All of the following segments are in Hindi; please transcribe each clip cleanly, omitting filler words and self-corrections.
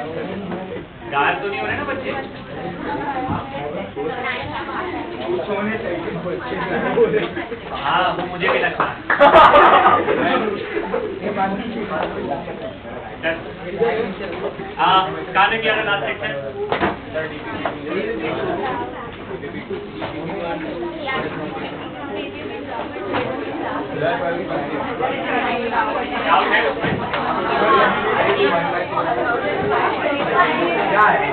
गायब तो नहीं हो रहे ना बच्चे? हाँ वो मुझे भी लगता है। कहाँ ने किया था लास्ट सेक्शन? क्या है?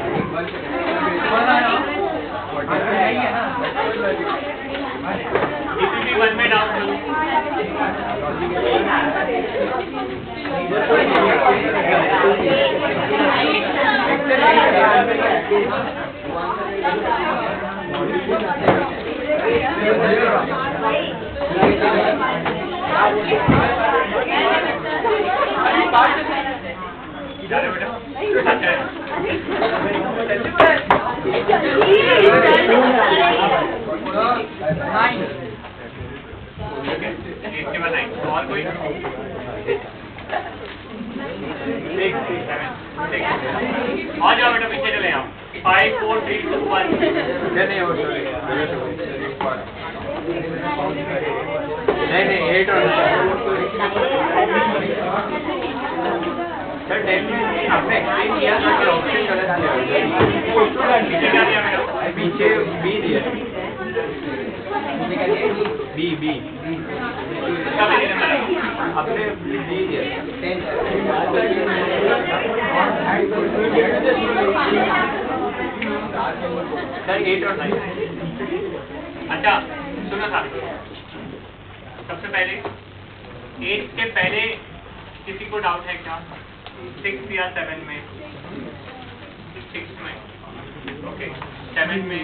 इसी वन में डाउन और कोई आ जाओ बेटा पीछे चले आप 5 4 3 2 1 नहीं नहीं 8 और सर 10 आपने एक्सप्लेन किया था कि ऑप्शन गलत दिया पीछे बी दिया बी आपने डी दिया सर 8 और 9 अच्छा सुनो था सबसे पहले 8 के पहले किसी को डाउट है क्या 6 या 7 में 6 में ओके 7 में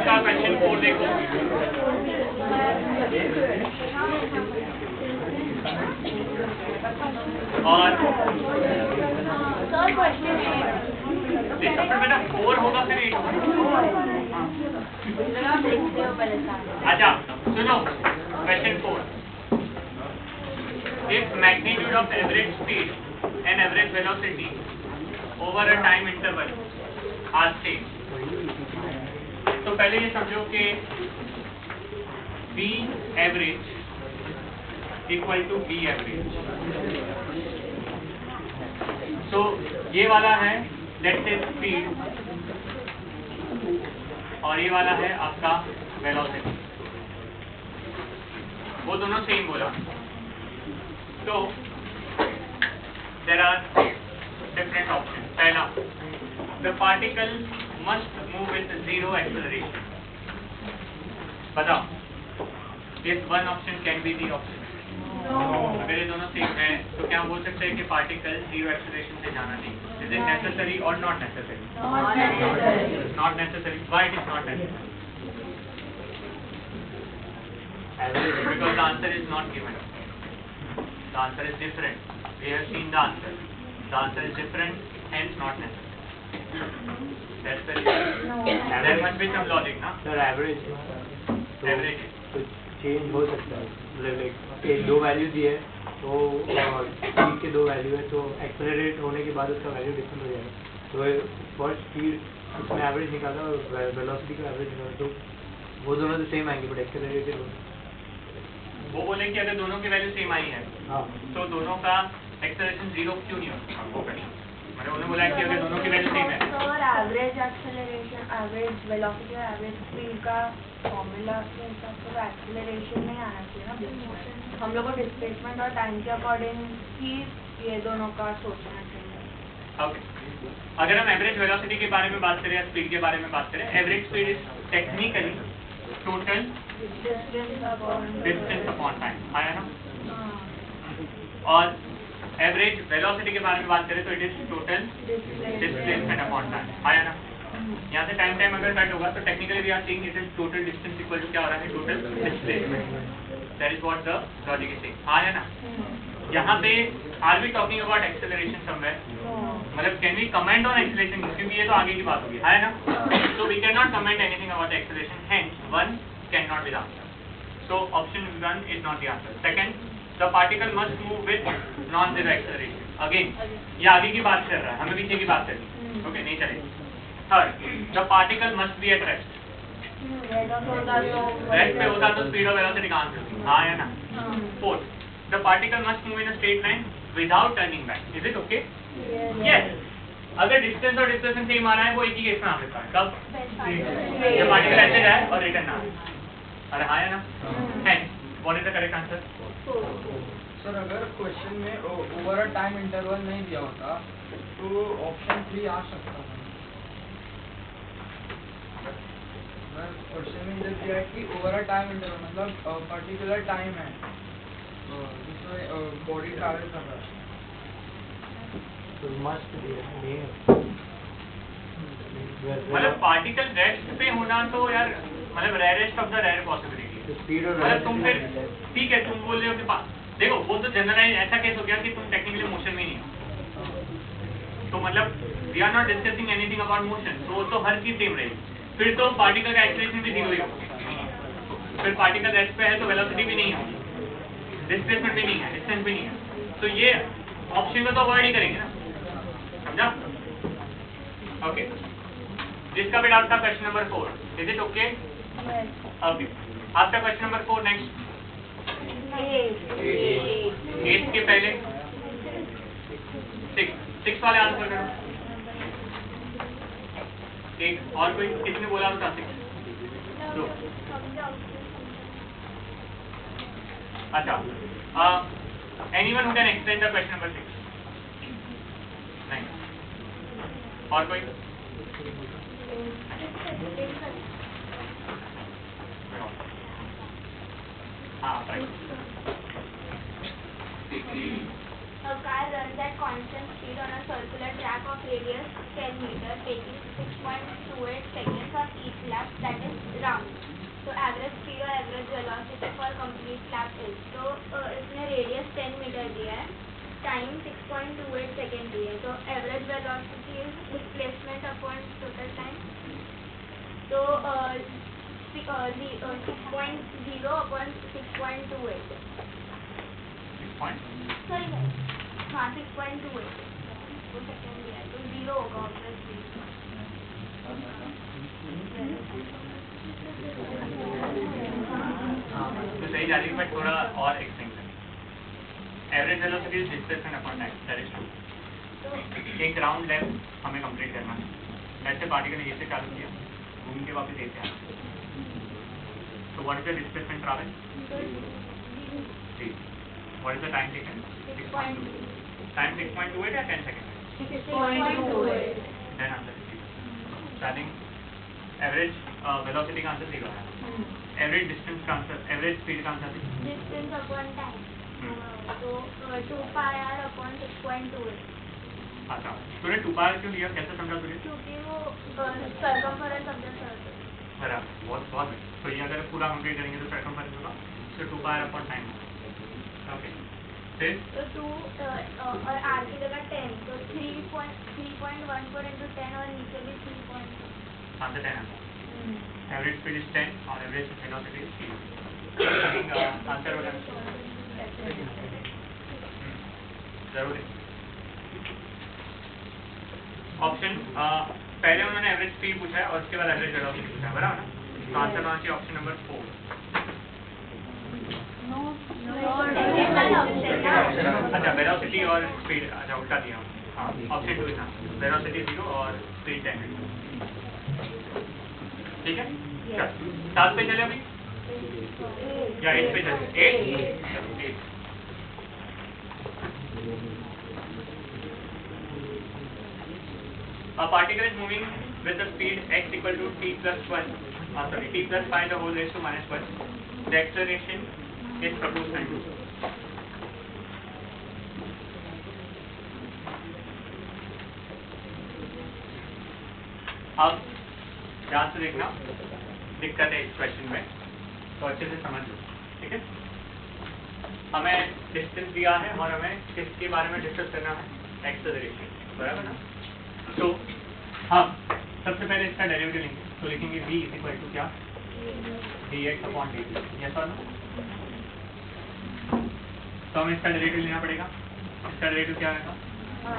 का क्वेश्चन 4 देखो। और बेटा 4 होगा फिर 8 होगा। अच्छा सुनो question 4। If magnitude of average speed and average velocity over a time interval are same, तो पहले ये समझो कि B average equal to B average। तो ये वाला है let's say speed और ये वाला है आपका velocity, वो दोनों सेम बोला। तो there are different options। पहला, the particle must move with zero acceleration। बताओ, if one option can be the option। अगर ये दोनों सेम है तो क्या हम बोल सकते हैं कि पार्टिकल जीरो एक्सेलरेशन से जाना नहीं? Is it necessary or not necessary? Not necessary। Why it is not necessary? Because the answer is not given। The answer is different। We have seen the answer। The answer is different, hence not necessary। That's the reason। There must be some logic, ना? Sir, average Average तो चेंज हो सकता है, मतलब एक दो वैल्यू दी है तो स्पीड के दो वैल्यू है तो एक्सेलरेट होने के बाद उसका वैल्यू डिफरेंट हो जाएगा। तो फर्स्ट स्पीड उसमें एवरेज निकाला और वेलोसिटी का एवरेज निकाला तो वो दोनों तो सेम आएंगे बट एक्सेलरेटेड हो। वो बोले कि अगर दोनों की वैल्यू सेम आई है हाँ तो दोनों का एक्सेलरेशन जीरो क्यों नहीं होता? वो करें मैंने उन्होंने बोला कि अगर दोनों की वैल्यू सेम है और एवरेज एक्सेलरेशन, एवरेज वेलोसिटी और एवरेज स्पीड का फॉर्मूला के हिसाब से तो एक्सेलरेशन नहीं आना चाहिए ना। हम लोग को डिस्प्लेसमेंट और टाइम के अकॉर्डिंग ही ये दोनों का सोचना चाहिए। ओके, अगर हम एवरेज वेलोसिटी के बारे में बात करें या स्पीड के बारे में बात करें, average speed is technically total distance upon time, आया ना? और एवरेज वेलोसिटी के बारे में बात करें तो it is total displacement upon time, आया ना? यहाँ से टाइम अगर कट होगा तो technically we are saying it is total distance equal to क्या हो रहा है? Total displacement. That is what the logic is saying, आया ना? यहाँ पे are we talking about acceleration somewhere, मतलब can we comment on acceleration, क्योंकि ये तो आगे की बात होगी, है ना? So we cannot comment anything about the acceleration, hence one cannot be the answer। So option 1 is not the answer। Second, the particle must move with non-zero acceleration। Again, ये आगे की बात कर रहा है, हमें पीछे की बात करनी, ओके नहीं चलेगी। Third, the particle must be at rest। Rest पे होता तो स्पीड और वेलोसिटी का आंसर थी, हाँ या ना? Fourth, the particle must move in a straight line without turning back। Is it okay? Yes। अगर डिस्टेंस और डिस्प्लेसमेंट सेम आ रहा है वो एक ही केस में आ सकता है, कब? जब पार्टिकल ऐसे जाए और रिटर्न ना आए। अरे हाँ या ना? Hence, what is the correct answer? Sir अगर क्वेश्चन में ओवर अ टाइम इंटरवल नहीं दिया होता तो ऑप्शन 3 आ सकता था। क्वेश्चन में इधर दिया है कि ओवर अ टाइम इंटरवल मतलब पर्टिकुलर टाइम है जिसमें बॉडी ट्रैवल कर रहा है तो मस्ट मतलब पार्टिकल रेस्ट पे होना तो यार मतलब rarest of the rare possibility है। स्पीड और मतलब तुम फिर ठीक है तुम बोल रहे हो कि देखो वो तो जनरलाइज ऐसा केस हो गया कि तुम टेक्निकली मोशन में नहीं हो, तो मतलब we are not discussing anything about motion, तो वो तो हर चीज सेम रहेगी। फिर तो पार्टिकल का एक्सेलरेशन भी जीरो ही होगा, फिर पार्टिकल रेस्ट पे है तो वेलोसिटी भी नहीं होगी, डिस्प्लेसमेंट भी नहीं है, डिस्टेंस भी नहीं है, तो ये ऑप्शन को तो अवॉइड ही करेंगे ना, समझा? ओके, जिसका भी डाउट था question number 4, is it okay? Okay, आपका क्वेश्चन नंबर 4 नेक्स्ट। 8 के पहले 6 वाले आंसर करो। एक और कोई किसने बोला था 6? दो। अच्छा, anyone who can explain the question number 6? नहीं, और कोई? A car runs at constant speed on a circular track of radius 10 meter, taking 6.28 seconds on each lap, that is round. So average speed or average velocity for complete lap is, तो इसमें radius 10 meter दिया है, time 6.28 second दिया है, तो average velocity is displacement upon total time. तो 6.0 upon 6.28. Sorry guys, हाँ 6.28 वो सेकेंड दिया है, तो 0 होगा ऑब्वियसली. तो सही जा रही है, बट थोड़ा और एक्सप्लेन करें. Average velocity is displacement upon time, that is true. एक राउंड लैप हमें कंप्लीट करना है. ऐसे पार्टिकल ए से चालू किया, घूम के वापस ए से आया. तो what is the displacement travel? जी. What is the time taken? 6.2. Time 6.28 या 10 second? 6.28. Then answer is 0. So I think average velocity का आंसर 0 है. एवरेज डिस्टेंस का आंसर, एवरेज स्पीड का आंसर डिस्टेंस अपॉन टाइम, तो 2πr upon 6.28. अच्छा. तूने 2πr क्यों लिया, कैसे समझा तुझे? क्योंकि वो सर्कमफरेंस ऑफ द सर्कल. बराबर, बहुत बहुत. तो ये अगर पूरा कंप्लीट करेंगे तो सर्कमफरेंस होगा, तो 2πr अपॉन टाइम. ओके. फिर तो 2 और r की जगह 10, तो 3.14 into 10 और नीचे भी 3.2. Answer 10 answer. Average speed is 10 और एवरेज वेलोसिटी इज 0. आंसर हो जाएगा जरूर है. ऑप्शन पहले उन्होंने एवरेज स्पीड पूछा है और उसके बाद एवरेज वेलोसिटी पूछा है, बराबर ना? तो आंसर होना चाहिए ऑप्शन नंबर 4. अच्छा, वेलोसिटी और स्पीड, अच्छा उल्टा दिया. हाँ, ऑप्शन 2 था, वेलोसिटी 0 और स्पीड 10. ठीक है. चल 7 पे चले अभी या 8 पे चले? 8. A particle is moving with the speed x equal to t plus 1, t plus 5 the whole raised to minus 1. The acceleration is proportional to. अब ध्यान से देखना, दिक्कत है इस क्वेश्चन में, तो अच्छे से समझ लो. ठीक है. हमें डिस्टेंस दिया है और हमें किसके बारे में डिस्कस करना है? एक्सेलरेशन, बराबर ना? तो हम सबसे पहले इसका डेरिवेटिव लेंगे, तो लिखेंगे v इज इक्वल टू क्या? dx upon dt. यस और नो? तो हमें इसका डेरिवेटिव लेना पड़ेगा. इसका डेरिवेटिव क्या रहेगा? -1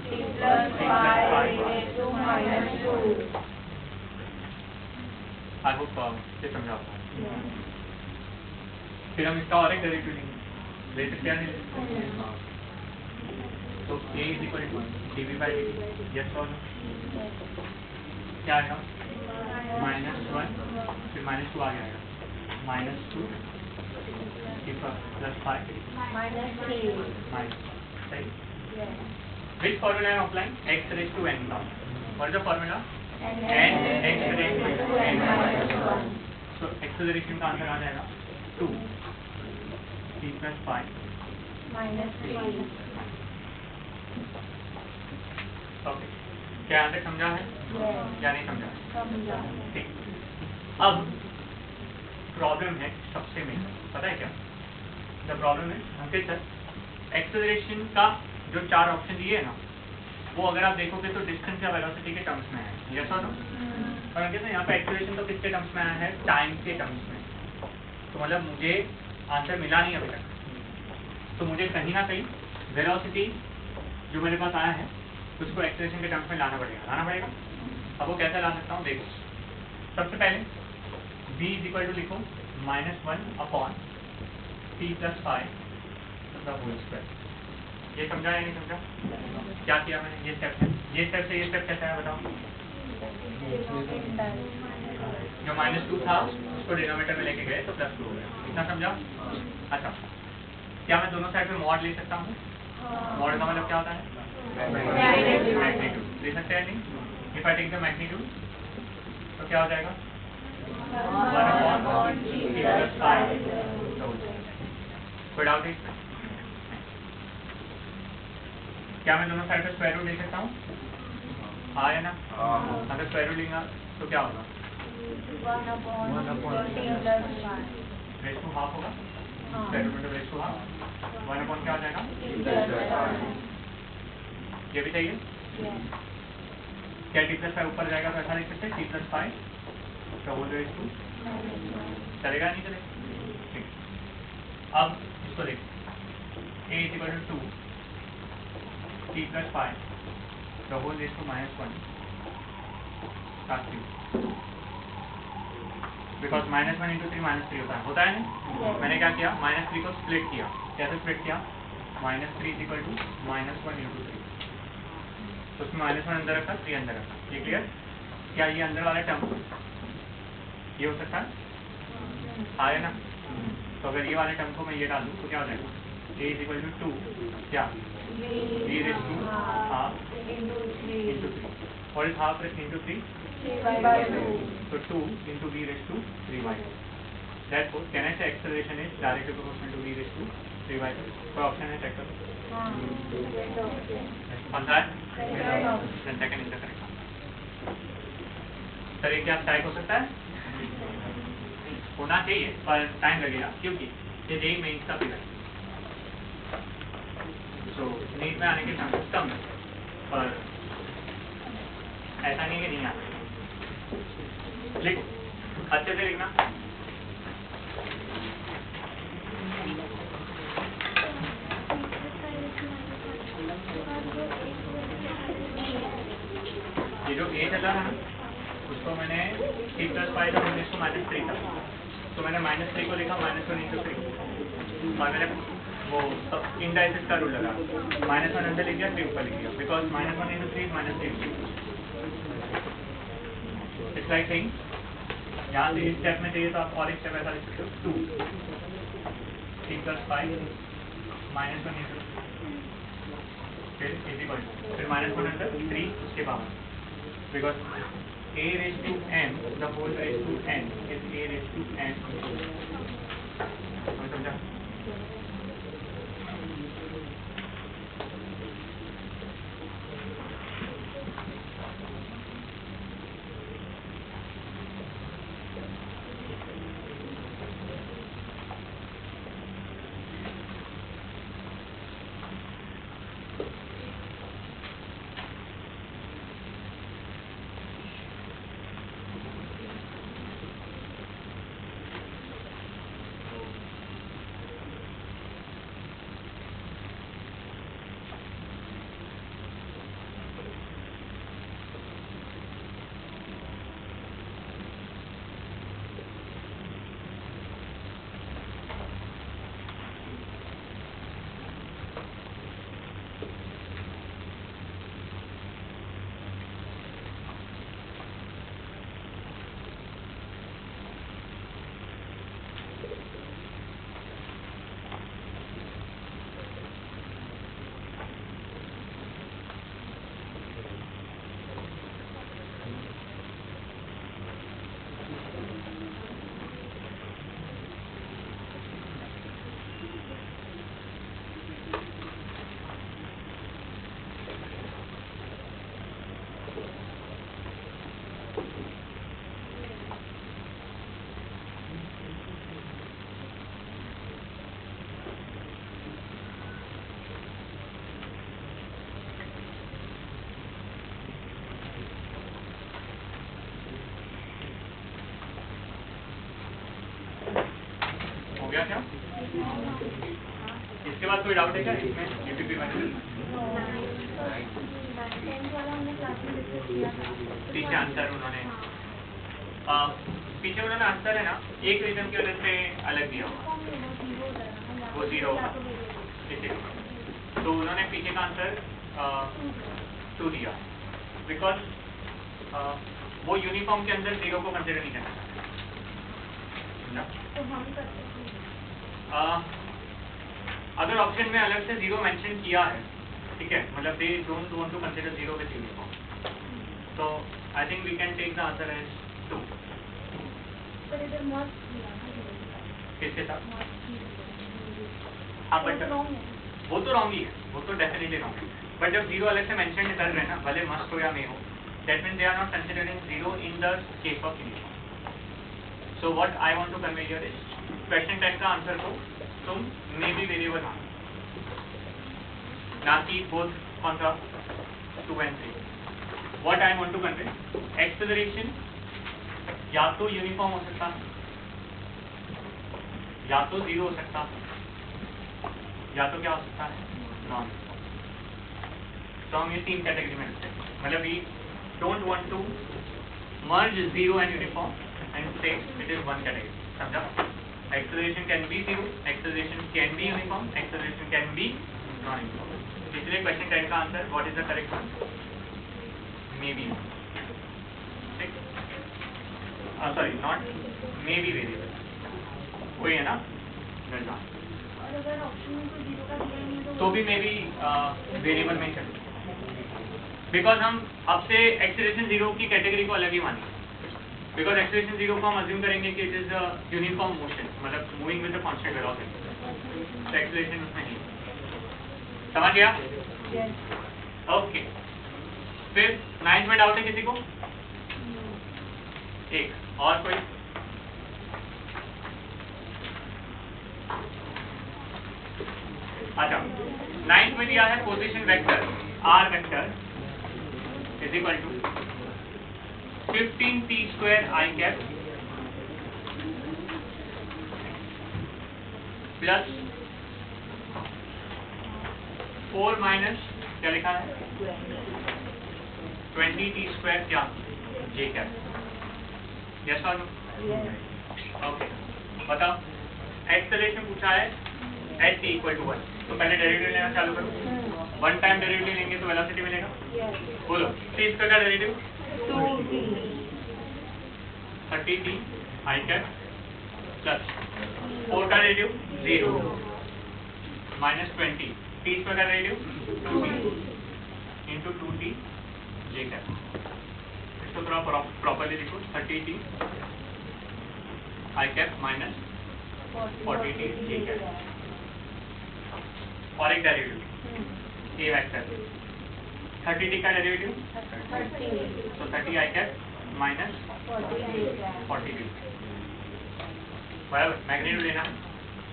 t plus 5 to -2. I hope ये समझा होगा. फिर हम इसका और एक डेरिवेटिव लेंगे, ले सकते हैं? तो a is equal to dv by dt. Yes और नो? क्या आएगा? -1 फिर -2 आ जाएगा, -2 प्लस 5 -3. सही. Which formula I am applying? X raised to n now. What is the formula? n x raised to n minus 1. So acceleration का आंसर आ जाएगा 2 t plus 5 -3. ओके. क्या यहाँ तक समझा है या नहीं समझा? समझा. ठीक. अब प्रॉब्लम है सबसे मेन, पता है क्या? द प्रॉब्लम है अंकित सर, एक्सेलरेशन का जो 4 ऑप्शन दिए है ना, वो अगर आप देखोगे तो डिस्टेंस या वेलोसिटी के टर्म्स में है. यस और नो? और अंकित सर यहाँ पे एक्सेलरेशन तो किसके टर्म्स में आया है? टाइम के टर्म्स में. तो मतलब मुझे आंसर मिला नहीं अभी तक, तो मुझे कहीं ना कहीं वेलोसिटी जो मेरे पास आया है उसको एक्सेलरेशन के टर्म्स में लाना पड़ेगा. अब वो कैसे ला सकता हूँ देखो. सबसे पहले v इज इक्वल टू लिखो -1 upon t plus 5 the whole square. ये समझा या नहीं समझा? क्या किया मैंने? ये स्टेप है. ये स्टेप से ये स्टेप कैसा है बताओ? जो -2 था उसको डिनोमिनेटर में लेके गए तो +2 हो गया. इतना समझा? अच्छा, क्या मैं दोनों साइड में मॉड ले सकता हूँ? मॉड का मतलब क्या होता है? मैग्नीट्यूड. ले सकते हैं नहीं? If I take the magnitude तो क्या हो जाएगा? 1/√2 upon 3 plus 5 कोई डाउट है इसमें? क्या मैं दोनों साइड पे स्क्वायर रूट ले सकता हूँ? हाँ या ना? अगर स्क्वायर रूट लेंगे तो क्या होगा? 1 upon 3 plus 5 raise to half होगा, स्क्वायर रूट मतलब रेस टू हाफ, 1 अपॉन क्या हो जाएगा? 3 plus 5 ये भी चाहिए? yes क्या टी प्लस 5 ऊपर जाएगा तो ऐसा लिख सकते हैं टी प्लस 5 तो होल रेस टू चलेगा नहीं चलेगा? ठीक, अब इसको देख a is equal to 2 t plus 5 तो whole raise to -1 because -1 into 3 -3 होता है नहीं? मैंने क्या किया, -3 को स्प्लिट किया। कैसे स्प्लिट किया? -3 इज इक्वल टू -1 इंटू 3, तो उसमें -1 अंदर रखा, 3 अंदर रखा। ये क्लियर? क्या ये अंदर वाला टर्म ये हो सकता है? हाँ है ना? तो अगर ये वाले टर्म को मैं ये डाल दूँ तो क्या हो जाएगा? a इज इक्वल टू 2 क्या b raise to half into 3 into 3 और इस half into 3 3 by 2 so 2 into b raised to 3 by 2. Therefore, can I say acceleration is directly proportional to b raised to 3 by 2? कोई ऑप्शन है चेक करो। कौन सा है? Second is the correct. Sir ये क्या स्ट्राइक हो सकता है? होना चाहिए पर टाइम लगेगा क्योंकि ये जेई मेंस का पेपर है। तो नीट में आने के चांसेस कम है पर ऐसा नहीं कि नहीं आता। लिखो अच्छे से लिखना। ये जो a चला है ना उसको मैंने 3 प्लस 5 था इसको -3 था तो मैंने -3 को लिखा -1 इंटू 3 और मैंने वो इंडाइसिस का रूल लगा -1 अंदर लिख दिया 3 ऊपर लिख दिया because -1 into 3 -3 it's like thing यहाँ से इस स्टेप में चाहिए तो आप और एक स्टेप ऐसा लिख सकते हो 2 3 प्लस 5 -1 इंटू फिर -1 अंदर 3 उसके power because a raised to n the whole raised to n is a raised to n समझा? हो गया क्या? इसके बाद कोई डाउट है क्या इसमें यूपीपी में? पीछे आंसर उन्होंने आंसर है ना एक रीजन की वजह से अलग दिया हुआ वो 0 होगा तो उन्होंने पीछे का आंसर 2 दिया बिकॉज वो यूनिफॉर्म के अंदर 0 को कंसिडर नहीं करना अगर ऑप्शन में अलग से 0 मेंशन किया है ठीक है मतलब they don't want to consider 0 with uniform तो I think we can take the answer as 2 But if किसके साथ? हाँ बट वो तो रॉन्ग ही है, वो तो डेफिनेटली रॉन्ग है, बट जब जीरो अलग से मेंशन कर रहे हैं ना, भले मस्ट हो या मे हो, that means they are not considering zero in the case of uniform. So what I want to convey here is question 10 का आंसर को तुम मे बी वेरिएबल ना कि बोथ कौन सा 2 and 3. What I want to convey, acceleration या तो यूनिफॉर्म हो सकता है, या तो जीरो हो सकता है, या तो क्या हो सकता है नॉन. तो हम ये 3 कैटेगरी में रखते हैं. मतलब we don't want to merge zero and uniform and say it is one category. समझा? Acceleration can be zero, acceleration can be uniform, acceleration can be non uniform. इसलिए क्वेश्चन 10 का answer what is the correct one? May be. Sorry not may be variable, वही है ना. तो भी मे बी वेरिएबल में चले, बिकॉज हम अब से एक्सेलरेशन जीरो की कैटेगरी को अलग ही मानेंगे. बिकॉज एक्सेलरेशन जीरो को हम अज्यूम करेंगे कि इट इज यूनिफॉर्म मोशन, मतलब moving with the constant velocity. तो एक्सेलरेशन उसमें नहीं. समझ गया? ओके. फिर 9th में डाउट है किसी को? एक और कोई? अच्छा, 9th में दिया है position vector r vector is equal to 15t square i cap plus 4 minus क्या लिखा है 20t स्क्वायर क्या j कैप. यस और नो? ओके. बताओ, एक्सेलरेशन पूछा है एट t इक्वल टू 1. तो पहले डेरिवेटिव लेना चालू करो. 1 टाइम डेरिवेटिव लेंगे तो वेलोसिटी मिलेगा. बोलो t स्क्वायर का derivative 30t i cap plus 4 का डेरिवेटिव 0 माइनस 20 t स्क्वायर का derivative 2t into 2t j cap. इसको थोड़ा प्रॉपर्ली लिखो. 30t i cap minus 40t j cap. और एक डेरिवेटिव a वेक्टर 30t का डेरिवेटिव तो 30 i कैप माइनस 40t. बराबर. मैग्नीट्यूड लेना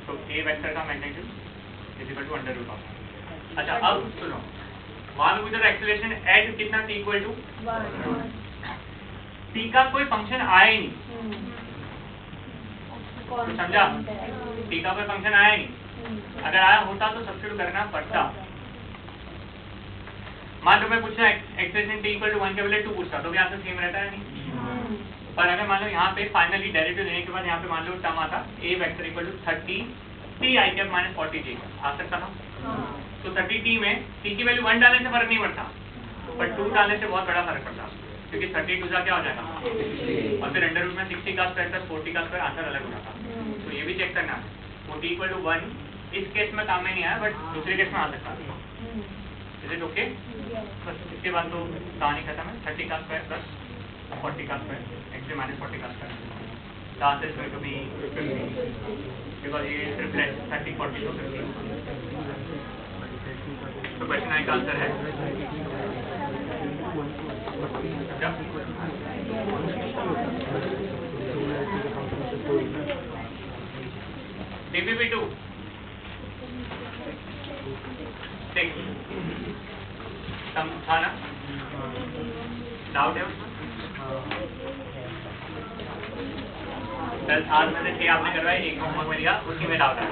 तो a वेक्टर का magnitude is equal to under root of. अच्छा, अब सुनो, मान लो इधर एक्सेलरेशन एट कितना t इक्वल टू 1. t का कोई फंक्शन आया ही नहीं. तो समझा? t का कोई फंक्शन आया ही नहीं. अगर आया होता तो सब्स्टिट्यूट करना पड़ता. मान लो मैं पूछना एक्सेलरेशन t इक्वल टू 1 के बजाय 2 पूछता तो भी आंसर सेम रहता है नहीं. पर अगर मान लो यहाँ पे फाइनली डेरिवेटिव लेने के बाद यहाँ पे मान लो टर्म आता a vector equal to 30 t i cap minus 40 j आ सकता था. तो 30 t में t की वैल्यू 1 डालने से फर्क नहीं पड़ता, पर 2 डालने से बहुत बड़ा फर्क पड़ता, क्योंकि 30 टू क्या हो जाएगा और फिर अंडर रूट में 60 का स्क्वायर प्लस 40 का स्क्वायर आंसर अलग हो जाता. तो ये भी चेक करना है. वो t इक्वल टू 1 इस केस में काम में नहीं आया, बट दूसरे केस में आ सकता है. Is it okay? बस इसके बाद तो कहानी खत्म है. 30 का स्क्वायर प्लस 40 का स्क्वायर एक्चुअली माइनस 40 का square. The answer is going to be 50 because ये रिफ्लेक्ट 30 40 तो 50. तो क्वेश्चन 9 का आंसर है DPP2 था ना? डाउट है उसमें? 10 आज में से 6 आपने करवाए, 1 होमवर्क में दिया, उसी में डाउट है.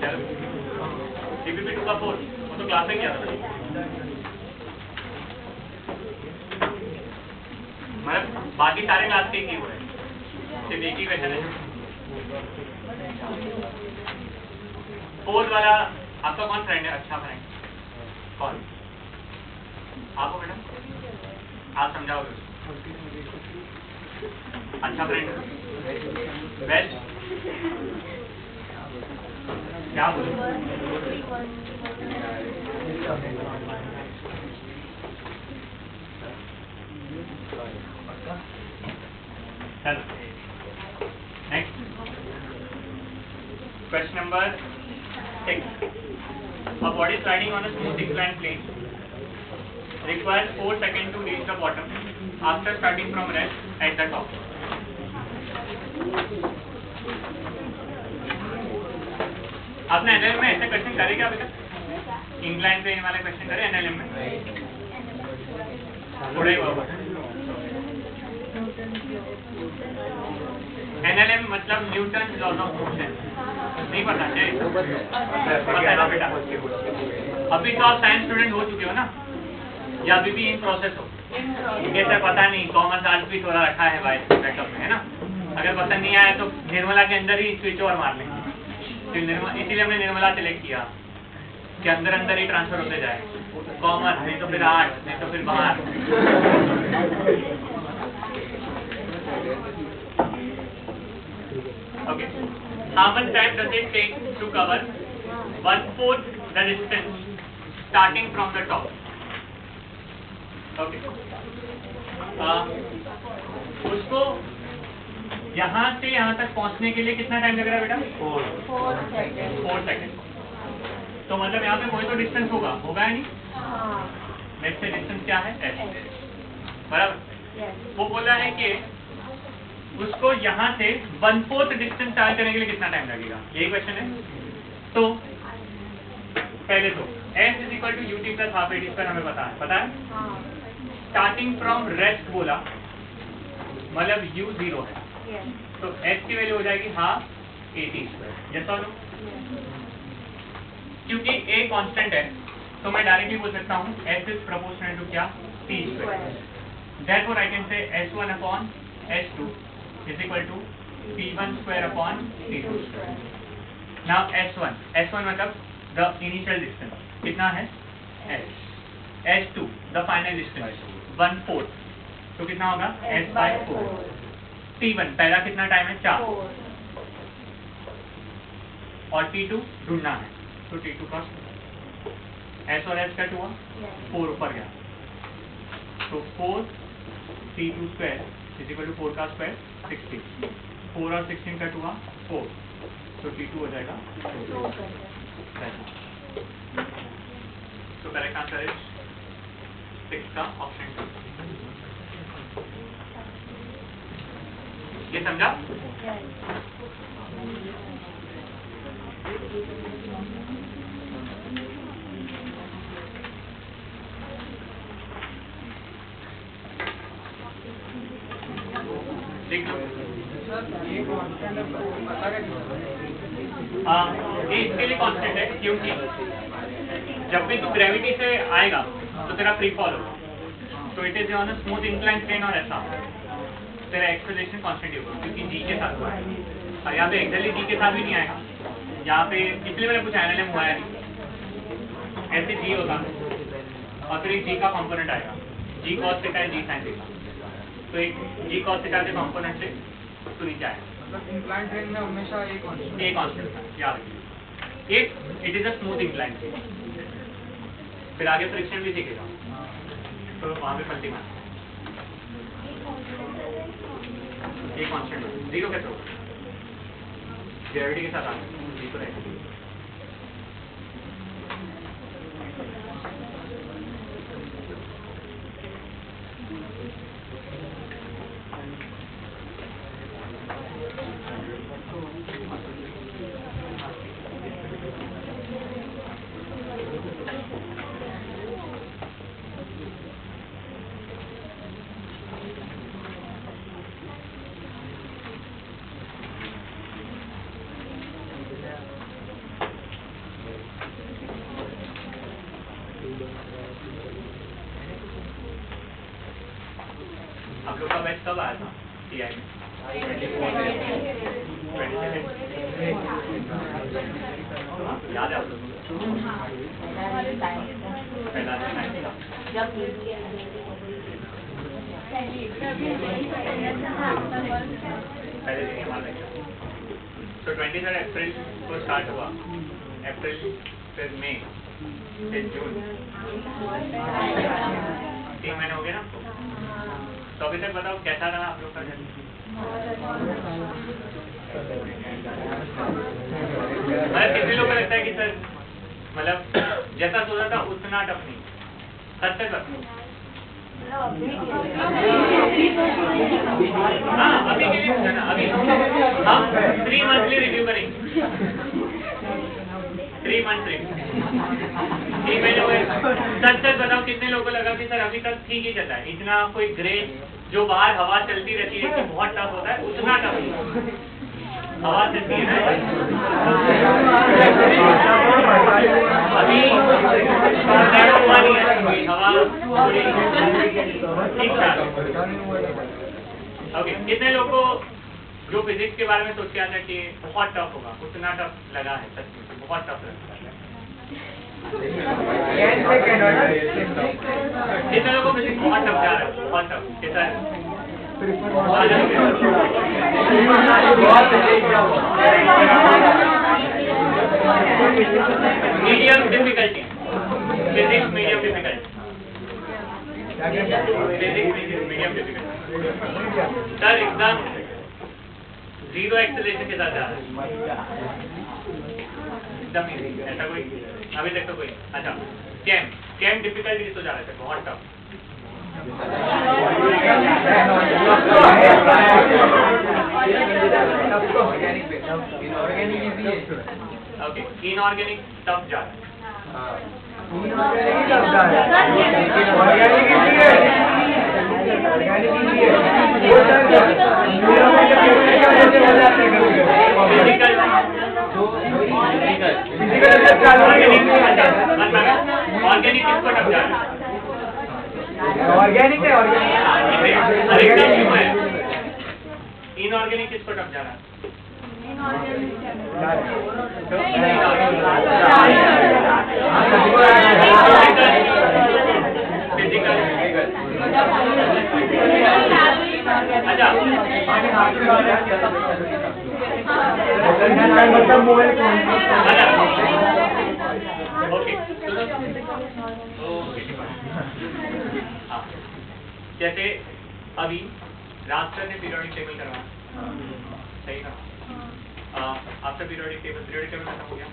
चलो DPP2 का 4 वो तो क्लास में किया था. मतलब बाकी सारे क्लास के ही हुए, सिर्फ एक ही क्वेश्चन है. 4 वाला आपका कौन फ्रेंड है? अच्छा फ्रेंड कौन? आपको मैडम आप समझाओगे उसको. अच्छा फ्रेंड बेस्ट क्या बोले? चलो next question number 6. A body sliding on a smooth inclined plane requires 4 seconds to reach the bottom after starting from rest at the top. आपने एनएलएम में ऐसे क्वेश्चन करे क्या बेटा? इंक्लाइन प्लेन वाले क्वेश्चन करे एनएलएम में? थोड़ा ही होगा. एनएलएम मतलब न्यूटन लॉज ऑफ मोशन. नहीं पता है? पता है ना बेटा? अभी तो आप साइंस स्टूडेंट हो चुके हो ना, या अभी भी इन प्रोसेस हो? जैसे पता नहीं, कॉमर्स आर्ट्स भी थोड़ा रखा है भाई बैकअप में, है ना? अगर पसंद नहीं आया तो निर्मला के अंदर ही स्विच ओवर मार लेंगे. इसीलिए हमने निर्मला सिलेक्ट किया कि अंदर अंदर ही ट्रांसफर होते जाए. कॉमर्स नहीं तो फिर आर्ट्स, नहीं तो फिर बाहर. Okay. How much time does it take to cover 1/4 the distance starting from the top? Okay. उसको यहाँ से यहाँ तक पहुँचने के लिए कितना टाइम लग रहा है बेटा? 4 सेकेंड. तो मतलब यहाँ पे कोई तो डिस्टेंस होगा या नहीं? नेक्स्ट से डिस्टेंस क्या है? s. बराबर. वो बोला है कि उसको यहाँ से 1/4 डिस्टेंस ट्रैवल करने के लिए कितना टाइम लगेगा? यही क्वेश्चन है. तो पहले तो s = ut + ½ at² हमें पता है. स्टार्टिंग फ्रॉम रेस्ट बोला मतलब u 0 है. तो s की वैल्यू हो जाएगी ½ at². यस और नो? क्योंकि a कांस्टेंट है तो मैं डायरेक्टली बोल सकता हूँ s इज प्रोपोर्शनल टू क्या? t². Therefore I can say s1/s2 is equal to p1/t2². Now s1 मतलब the initial distance कितना है? s. s2 the final distance 1/4. तो कितना होगा? s/4. t1 पहला कितना टाइम है? 4. और t2 ढूंढना है. तो t2 का s और s कट हुआ, 4 ऊपर गया. तो 4 t2² is equal to 4 का स्क्वायर 16. 4 और 16 कट हुआ 4. तो t2 हो जाएगा 4. तो करेक्ट आंसर इज 6 का ऑप्शन 2. ये समझा? देख लो. ये इसके लिए कांस्टेंट है क्योंकि जब भी तू ग्रेविटी से आएगा तो तेरा फ्री फॉल होगा. तो it is on a smooth incline plane और ऐसा तेरा एक्सेलरेशन कांस्टेंट होगा क्योंकि जी के साथ हुआ है. और यहाँ पे एक्चुअली जी के साथ भी नहीं आएगा. यहाँ पे इसलिए मैंने पूछा एनएलएम हुआ है नहीं. ऐसे जी होगा और फिर एक जी का कंपोनेंट आएगा. जी कॉस थीटा है, जी साइन थीटा. तो एक जी कॉस थीटा के कंपोनेंट से तो नीचे आएगा. मतलब इंक्लाइन प्लेन में हमेशा एक कांस्टेंट था. याद रखिए. एक it is a smooth incline. फिर आगे फ्रिक्शन भी सीखेगा तो वहाँ पे पलटी मार. एक कांस्टेंट 0 कैसे होगा? ग्रेविटी के साथ आगे 0 रहेगा. आप लोग का बैच कब आया था टीआई में? 22 याद है आप लोगों को? पहला टाइम था. पहले दिन हमारा. तो 23 अप्रैल को स्टार्ट हुआ. अप्रैल फिर मई फिर जून. 3 महीने हो गए ना आपको. तो अभी तक बताओ कैसा रहा आप लोग का जर्नी? मतलब कितने लोग को लगता है कि सर मतलब जैसा सोचा था उतना टफ नहीं, सच तक लगता? हाँ अभी के लिए पूछा ना, अभी हम 3 मंथली रिव्यू करेंगे, 3 मंथ रिव्यू, 3 महीने हुए। सच बताओ कितने लोगों को लगा कि सर अभी तक ठीक ही चल रहा है, इतना कोई ग्रेट जो बाहर हवा चलती रहती है कि बहुत टफ होता है उतना टफ नहीं, हवा चलती है ना अभी हुआ नहीं है, हवा थोड़ी ठीक ठाक। ओके, कितने लोगों को जो फिजिक्स के बारे में सोच के आता कि बहुत टफ होगा उतना टफ लगा है? सच में बहुत टफ लगता है। कितने लोगों को फिजिक्स बहुत टफ जा रहा है? बहुत टफ कैसा है? Medium difficulty, physics medium difficulty, physics medium difficulty. Sir एकदम 0 एक्सेलरेशन के साथ जा रहा है, एकदम इजी, ऐसा कोई अभी तक तो कोई? अच्छा, केम डिफिकल्टी किसको जा रहा है सर? बहुत टफ। ओके, इनऑर्गेनिक टफ जा रहा है। ऑर्गेनिक किसको टफ जा रहा है? ऑर्गेनिक है, इनऑर्गेनिक किसको टफ जा रहा है? फिजिकल। अच्छा ओके, जैसे अभी रास्टर ने पीरियोडिक टेबल करवाया, सही था? आफ्टर पीरियोडिक टेबल खत्म हो गया।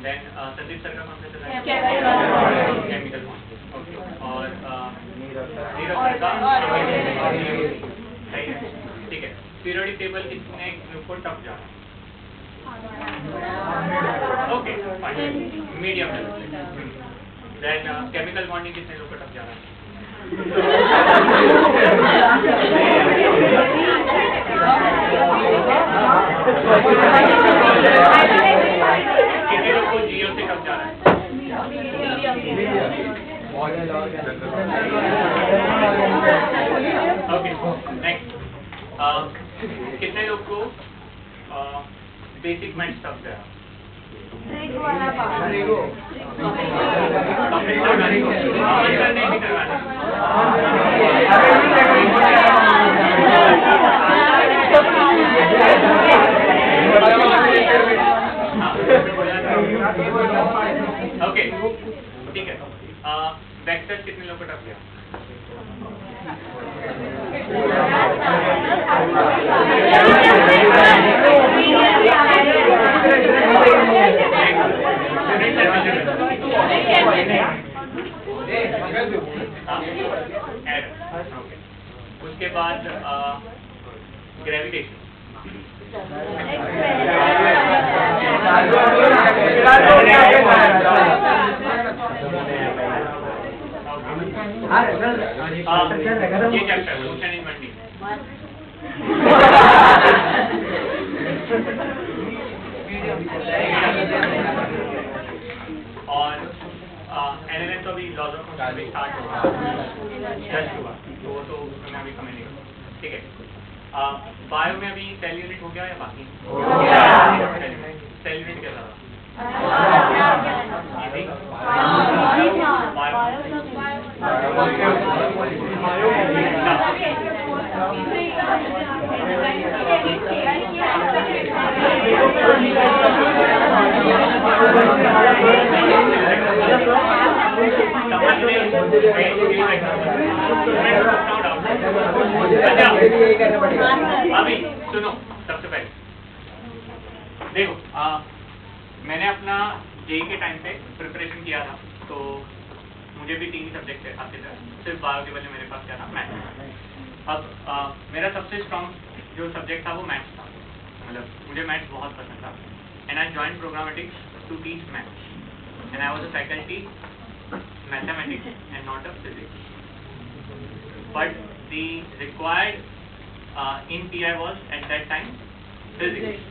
देन संदीप सर का कौन सा चला है? केमिकल। ओके, और नीरज सर का सही है, ठीक है। पीरियोडिक टेबल कितने ग्रुप को टफ जा रहा है? Okay fine, medium. Then chemical bonding कितने लोग को टफ जा रहा है? कितने लोग को जियो से टफ जा रहा है? ओके नेक्स्ट, कितने लोग को बेसिक मैथ्स टफ जा रहा है? ओके ठीक है, वेक्टर कितने लोग को टफ गया? उसके बाद ग्रेविटेशन, ये चैप्टर मोशन इन बंडिंग। और एनएलएम तो अभी लॉज ऑफ मोशन स्टार्ट होगा, जस्ट हुआ तो वो तो उसमें अभी कमेंट नहीं होगा, ठीक है। बायो में अभी सेल यूनिट हो गया या बाकी? सेल यूनिट कैसा था? अभी सुनो, सबसे पहले देखो, मैंने अपना जेई के टाइम पे प्रिपरेशन किया था, तो मुझे भी 3 ही सब्जेक्ट थे आपके तरह, सिर्फ बायो केवल मेरे पास क्या था, मैथ्स। अब मेरा सबसे स्ट्रॉन्ग जो सब्जेक्ट था वो मैथ्स था, मतलब मुझे मैथ्स बहुत पसंद था, and I join programmatics to teach maths, and I was a faculty mathematics and not a physics, but the required in PI was at that time physics,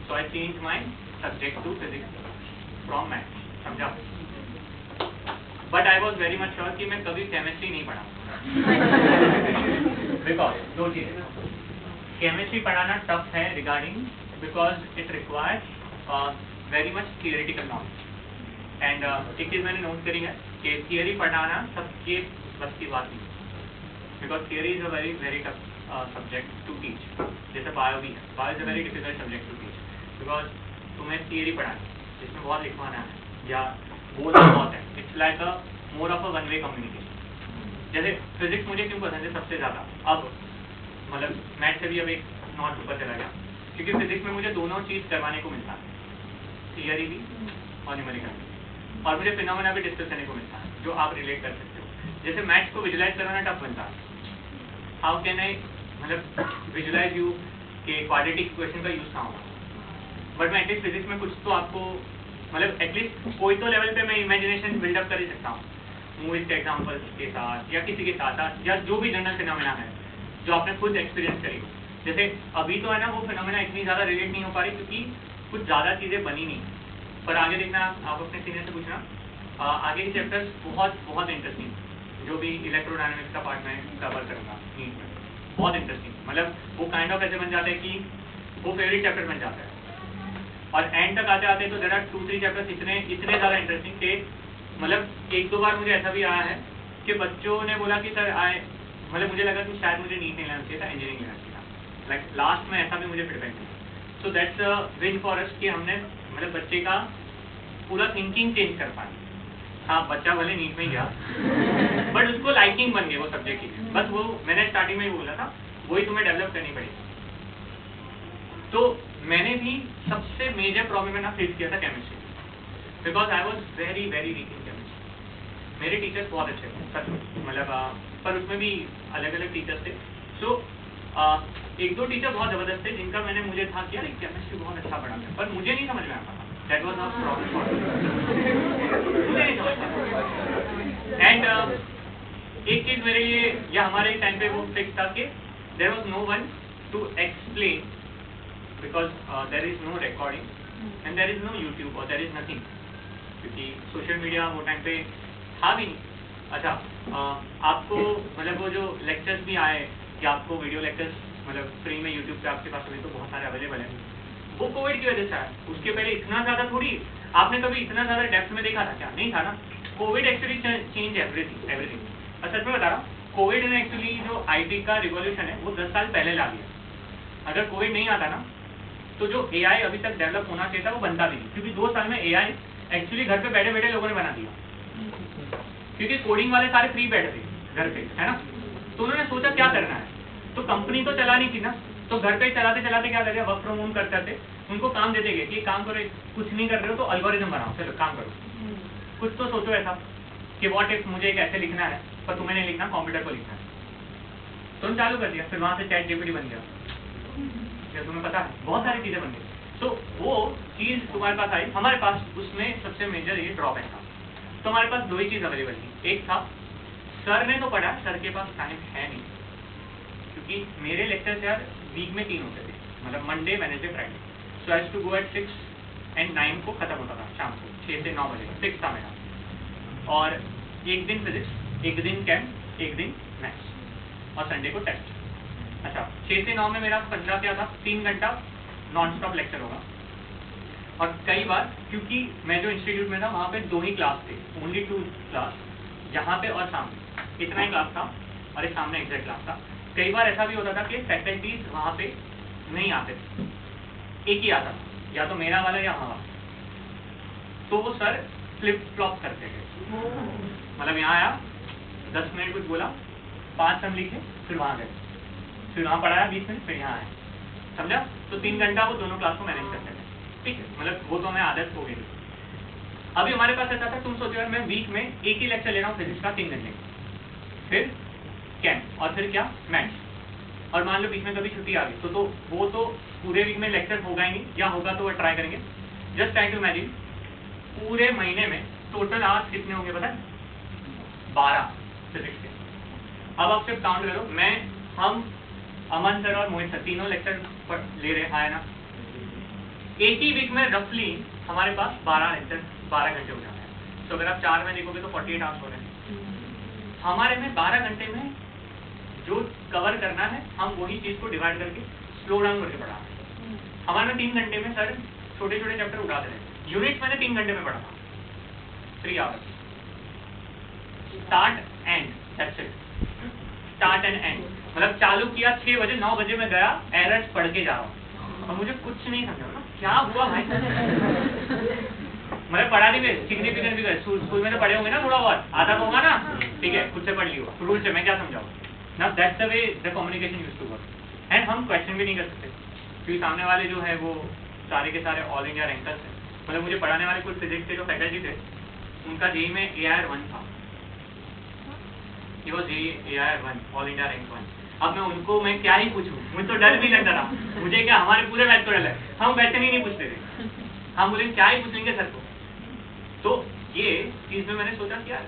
so I changed my subject to physics from maths, समझा? But I was very much sure कि मैं कभी chemistry नहीं पढ़ाऊंगा, because 2 चीजें, chemistry पढ़ाना tough है regarding because it requires very much theoretical knowledge, and एक चीज मैंने नोट करी है कि theory पढ़ाना सबके बस की बात नहीं, because theory is a very tough subject to teach, जैसे bio भी है, bio is a very difficult subject to teach, because तुम्हें theory पढ़ाना है जिसमें बहुत लिखवाना है या बोलना बहुत है, it's like a more of a one way communication। जैसे physics मुझे क्यों पसंद है सबसे ज़्यादा, अब मतलब मैथ से भी अब एक नॉट ऊपर चला गया, क्योंकि फिजिक्स में मुझे दोनों चीज़ करवाने को मिलता है, थियरी भी और न्यूमेरिकल भी, और मुझे फिनोमेना भी डिस्कस करने को मिलता है जो आप रिलेट कर सकते हो। जैसे मैथ्स को विजुलाइज करवाना टफ बनता है, हाउ कैन आई मतलब विजुलाइज यू के क्वाड्रेटिक इक्वेशन का यूज कहाँ होगा, बट मैं एटलीस्ट फिजिक्स में कुछ तो आपको मतलब एटलीस्ट कोई तो लेवल पे मैं इमेजिनेशन बिल्डअप कर ही सकता हूँ, मूवीज के एग्जाम्पल्स के साथ या किसी के साथ या जो भी जनरल फिनोमेना है जो आपने खुद एक्सपीरियंस करी हो। जैसे अभी तो है ना वो फिनोमेना इतनी ज़्यादा रिलेट नहीं हो पा रही क्योंकि कुछ ज़्यादा चीज़ें बनी नहीं, पर आगे देखना आप अपने सीनियर से पूछना, आगे के चैप्टर्स बहुत इंटरेस्टिंग, जो भी इलेक्ट्रोडायनामिक्स का पार्ट मैं कवर करूँगा नीट में, बहुत इंटरेस्टिंग, मतलब वो काइंड ऑफ ऐसे बन जाता है कि वो फेवरेट चैप्टर बन जाता है, और एंड तक आते आते तो देयर आर 2-3 चैप्टर्स इतने ज़्यादा इंटरेस्टिंग कि मतलब 1-2 बार मुझे ऐसा भी आया है कि बच्चों ने बोला कि सर मतलब मुझे लगा कि शायद मुझे नीट नहीं लेना चाहिए था, इंजीनियरिंग लेना चाहिए था, लाइक लास्ट में ऐसा भी मुझे फीडबैक मिला। So that's a win for us कि हमने मतलब बच्चे का पूरा थिंकिंग चेंज कर पाए। हाँ, बच्चा भले नीट में गया बट उसको लाइकिंग बन गई वो सब्जेक्ट की, बस वो मैंने स्टार्टिंग में ही बोला था, वही तुम्हें डेवलप करनी पड़ेगी। तो मैंने भी सबसे मेजर प्रॉब्लम है ना फेस किया था chemistry, because I was very weak in chemistry. मेरे टीचर्स बहुत अच्छे थे सच में, मतलब पर उसमें भी अलग अलग टीचर्स थे। सो 1-2 टीचर बहुत ज़बरदस्त थे जिनका मुझे था कि यार केमिस्ट्री बहुत अच्छा पढ़ाते हैं, पर मुझे नहीं समझ में आता था। That was not problem for me, मुझे नहीं समझ आता। एंड एक चीज़ मेरे लिए या हमारे टाइम पे वो फिक्स था कि there was no one to explain, because there is no recording and there is no YouTube or there is nothing, क्योंकि सोशल मीडिया वो टाइम पे था भी नहीं। अच्छा, आपको मतलब वो जो लेक्चर्स भी आए कि आपको वीडियो लेक्चर्स मतलब फ्री में YouTube पे आपके पास अभी तो बहुत सारे अवेलेबल हैं, वो कोविड की वजह से आया। उसके पहले इतना ज़्यादा थोड़ी आपने कभी इतना ज़्यादा डेप्थ में देखा था क्या? नहीं था ना। Covid actually change everything. और सच में बता रहा हूँ, कोविड ने एक्चुअली जो IT का रिवॉल्यूशन है वो 10 साल पहले ला दिया। अगर कोविड नहीं आता ना तो जो AI अभी तक डेवलप होना चाहिए था वो बनता भी नहीं, क्योंकि 2 साल में AI एक्चुअली घर पे बैठे बैठे लोगों ने बना दिया, क्योंकि कोडिंग वाले सारे फ्री बैठे थे घर पे, है ना। तो उन्होंने सोचा क्या करना है, तो कंपनी तो चलानी थी ना, तो घर पे चलाते चलाते क्या कर दिया, वर्क फ्रॉम होम करते थे। उनको काम देते गए कि काम करो, कुछ नहीं कर रहे हो तो अल्गोरिथम बनाओ, चलो काम करो, कुछ तो सोचो ऐसा कि व्हाट इफ मुझे कैसे लिखना है, पर तुम्हें नहीं लिखना, कंप्यूटर को लिखना है। तो उन्होंने चालू कर दिया, फिर वहाँ से ChatGPT बन गया, क्या तुम्हें पता है, बहुत सारी चीज़ें बन गई। तो वो चीज़ तुम्हारे पास आई, हमारे पास उसमें सबसे मेजर ये ड्रॉबैक था। तो हमारे पास 2 ही चीज़ अवेलेबल थी। एक था सर ने तो पढ़ा, सर के पास टाइम है नहीं, क्योंकि मेरे लेक्चर्स यार वीक में 3 होते थे, मतलब Monday Wednesday Friday. So I have to go at 6 and 9 को खत्म होता था शाम को 6 से 9 बजे, 6 था मेरा। और एक दिन फिजिक्स, एक दिन केम, एक दिन मैथ्स, और संडे को टेस्ट। अच्छा, 6 से 9 में मेरा 15 क्या था, 3 घंटा नॉन स्टॉप लेक्चर होगा। और कई बार क्योंकि मैं जो इंस्टीट्यूट में था वहाँ पे 2 ही क्लास थे, ओनली 2 क्लास, यहाँ पे और सामने इतना ही क्लास था, और एक सामने एग्जैक्ट क्लास था। कई बार ऐसा भी होता था कि फैकल्टीज वहाँ पे नहीं आते थे, एक ही आता, या तो मेरा वाला या वहाँ वाला। तो वो सर फ्लिप फ्लॉप करते थे, मतलब यहाँ आया 10 मिनट कुछ बोला, 5 सम लिखे, फिर वहाँ गए, फिर वहाँ पढ़ाया 20 मिनट, फिर यहाँ आए, समझा? तो 3 घंटा वो दोनों क्लास को मैनेज करते थे, ठीक है, मतलब वो तो हमें आदत हो गई। अभी हमारे पास ऐसा था, तुम सोचो यार मैं वीक में एक ही लेक्चर ले रहा हूँ फिजिक्स का 3 घंटे, फिर कैम और फिर क्या मैथ्स, और मान लो बीच में कभी छुट्टी आ गई तो वो तो पूरे वीक में लेक्चर होगा ही नहीं, या होगा तो वो ट्राई करेंगे। जस्ट ट्राई टू इमेजिन पूरे महीने में टोटल आवर्स कितने होंगे पता है? 12 फिजिक्स के। अब आप सिर्फ काउंट करो, हम अमन सर और मोहित सर तीनों लेक्चर ले रहे हैं ना, एक ही वीक में रफली हमारे पास 12 लेक्चर 12 घंटे हो जाते हैं। तो अगर आप 4 में देखोगे तो 48 आवर्स हो रहे हैं। हमारे में 12 घंटे में जो कवर करना है हम वही चीज को डिवाइड करके स्लो डाउन करके पढ़ा रहे हैं। हमारे में 3 घंटे में सर छोटे छोटे चैप्टर उठा दे रहे हैं। यूनिट मैंने 3 घंटे में पढ़ा था, 3 hours, start and, that's it, start and and. मतलब चालू किया 6 बजे, 9 बजे मैं गया, एरर्स पढ़ के जा रहा हूँ और मुझे कुछ नहीं समझा ना क्या हुआ भाई। मतलब पढ़ा नहीं, सिग्निफिकेंट भी कर, स्कूल में तो पढ़े होंगे ना थोड़ा बहुत, आता तो होगा ना, ठीक है, खुद से पढ़ लियो, रूल से मैं क्या समझाऊँ ना। That's the way the communication used to work. And हम क्वेश्चन भी नहीं कर सकते क्योंकि सामने वाले जो है वो सारे के सारे ऑल इंडिया रैंकर्स हैं। मतलब मुझे पढ़ाने वाले कुछ फिजिक्स के जो फैकल्टी थे उनका जेई में AIR 1 था, ये वो AIR 1 ऑल इंडिया रैंक 1। अब मैं क्या ही पूछूं, मुझे तो डर भी लगता था, मुझे क्या हमारे पूरे बैच को डर है, हम क्वेश्चन ही नहीं पूछते थे, हम बोले क्या ही पूछेंगे सर को। तो ये चीज में मैंने सोचा कि यार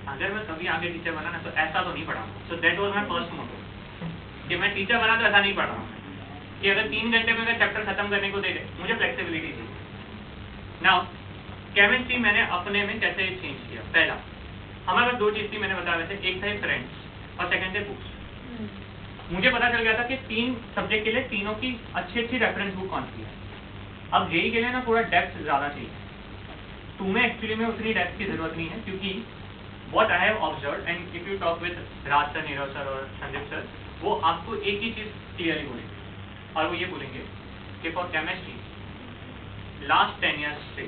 अगर मैं कभी आगे टीचर बना ना तो ऐसा तो नहीं पढ़ाऊंगा। So that was my first motive कि मैं टीचर बना तो ऐसा नहीं पढ़ रहा हूँ कि अगर 3 घंटे में अगर चैप्टर खत्म करने को दे दे, मुझे फ्लेक्सिबिलिटी थी। नाउ केमिस्ट्री मैंने अपने में कैसे चेंज किया। पहला हमारे पास 2 चीज थी, मैंने बताया वैसे, एक था फ्रेंड्स और सेकंड थे बुक्स। मुझे पता चल गया था कि 3 सब्जेक्ट के लिए तीनों की अच्छी रेफरेंस बुक कौन सी है। अब जेई के लिए ना थोड़ा डेप्थ ज्यादा चाहिए, तुम्हें एक्चुअली में उतनी डेप्थ की जरूरत नहीं है क्योंकि what I have observed and if you talk with Raj sir, Nirav sir और संदीप सर, वो आपको एक ही चीज क्लियरली बोलेंगे और वो ये बोलेंगे कि फॉर केमिस्ट्री लास्ट 10 years से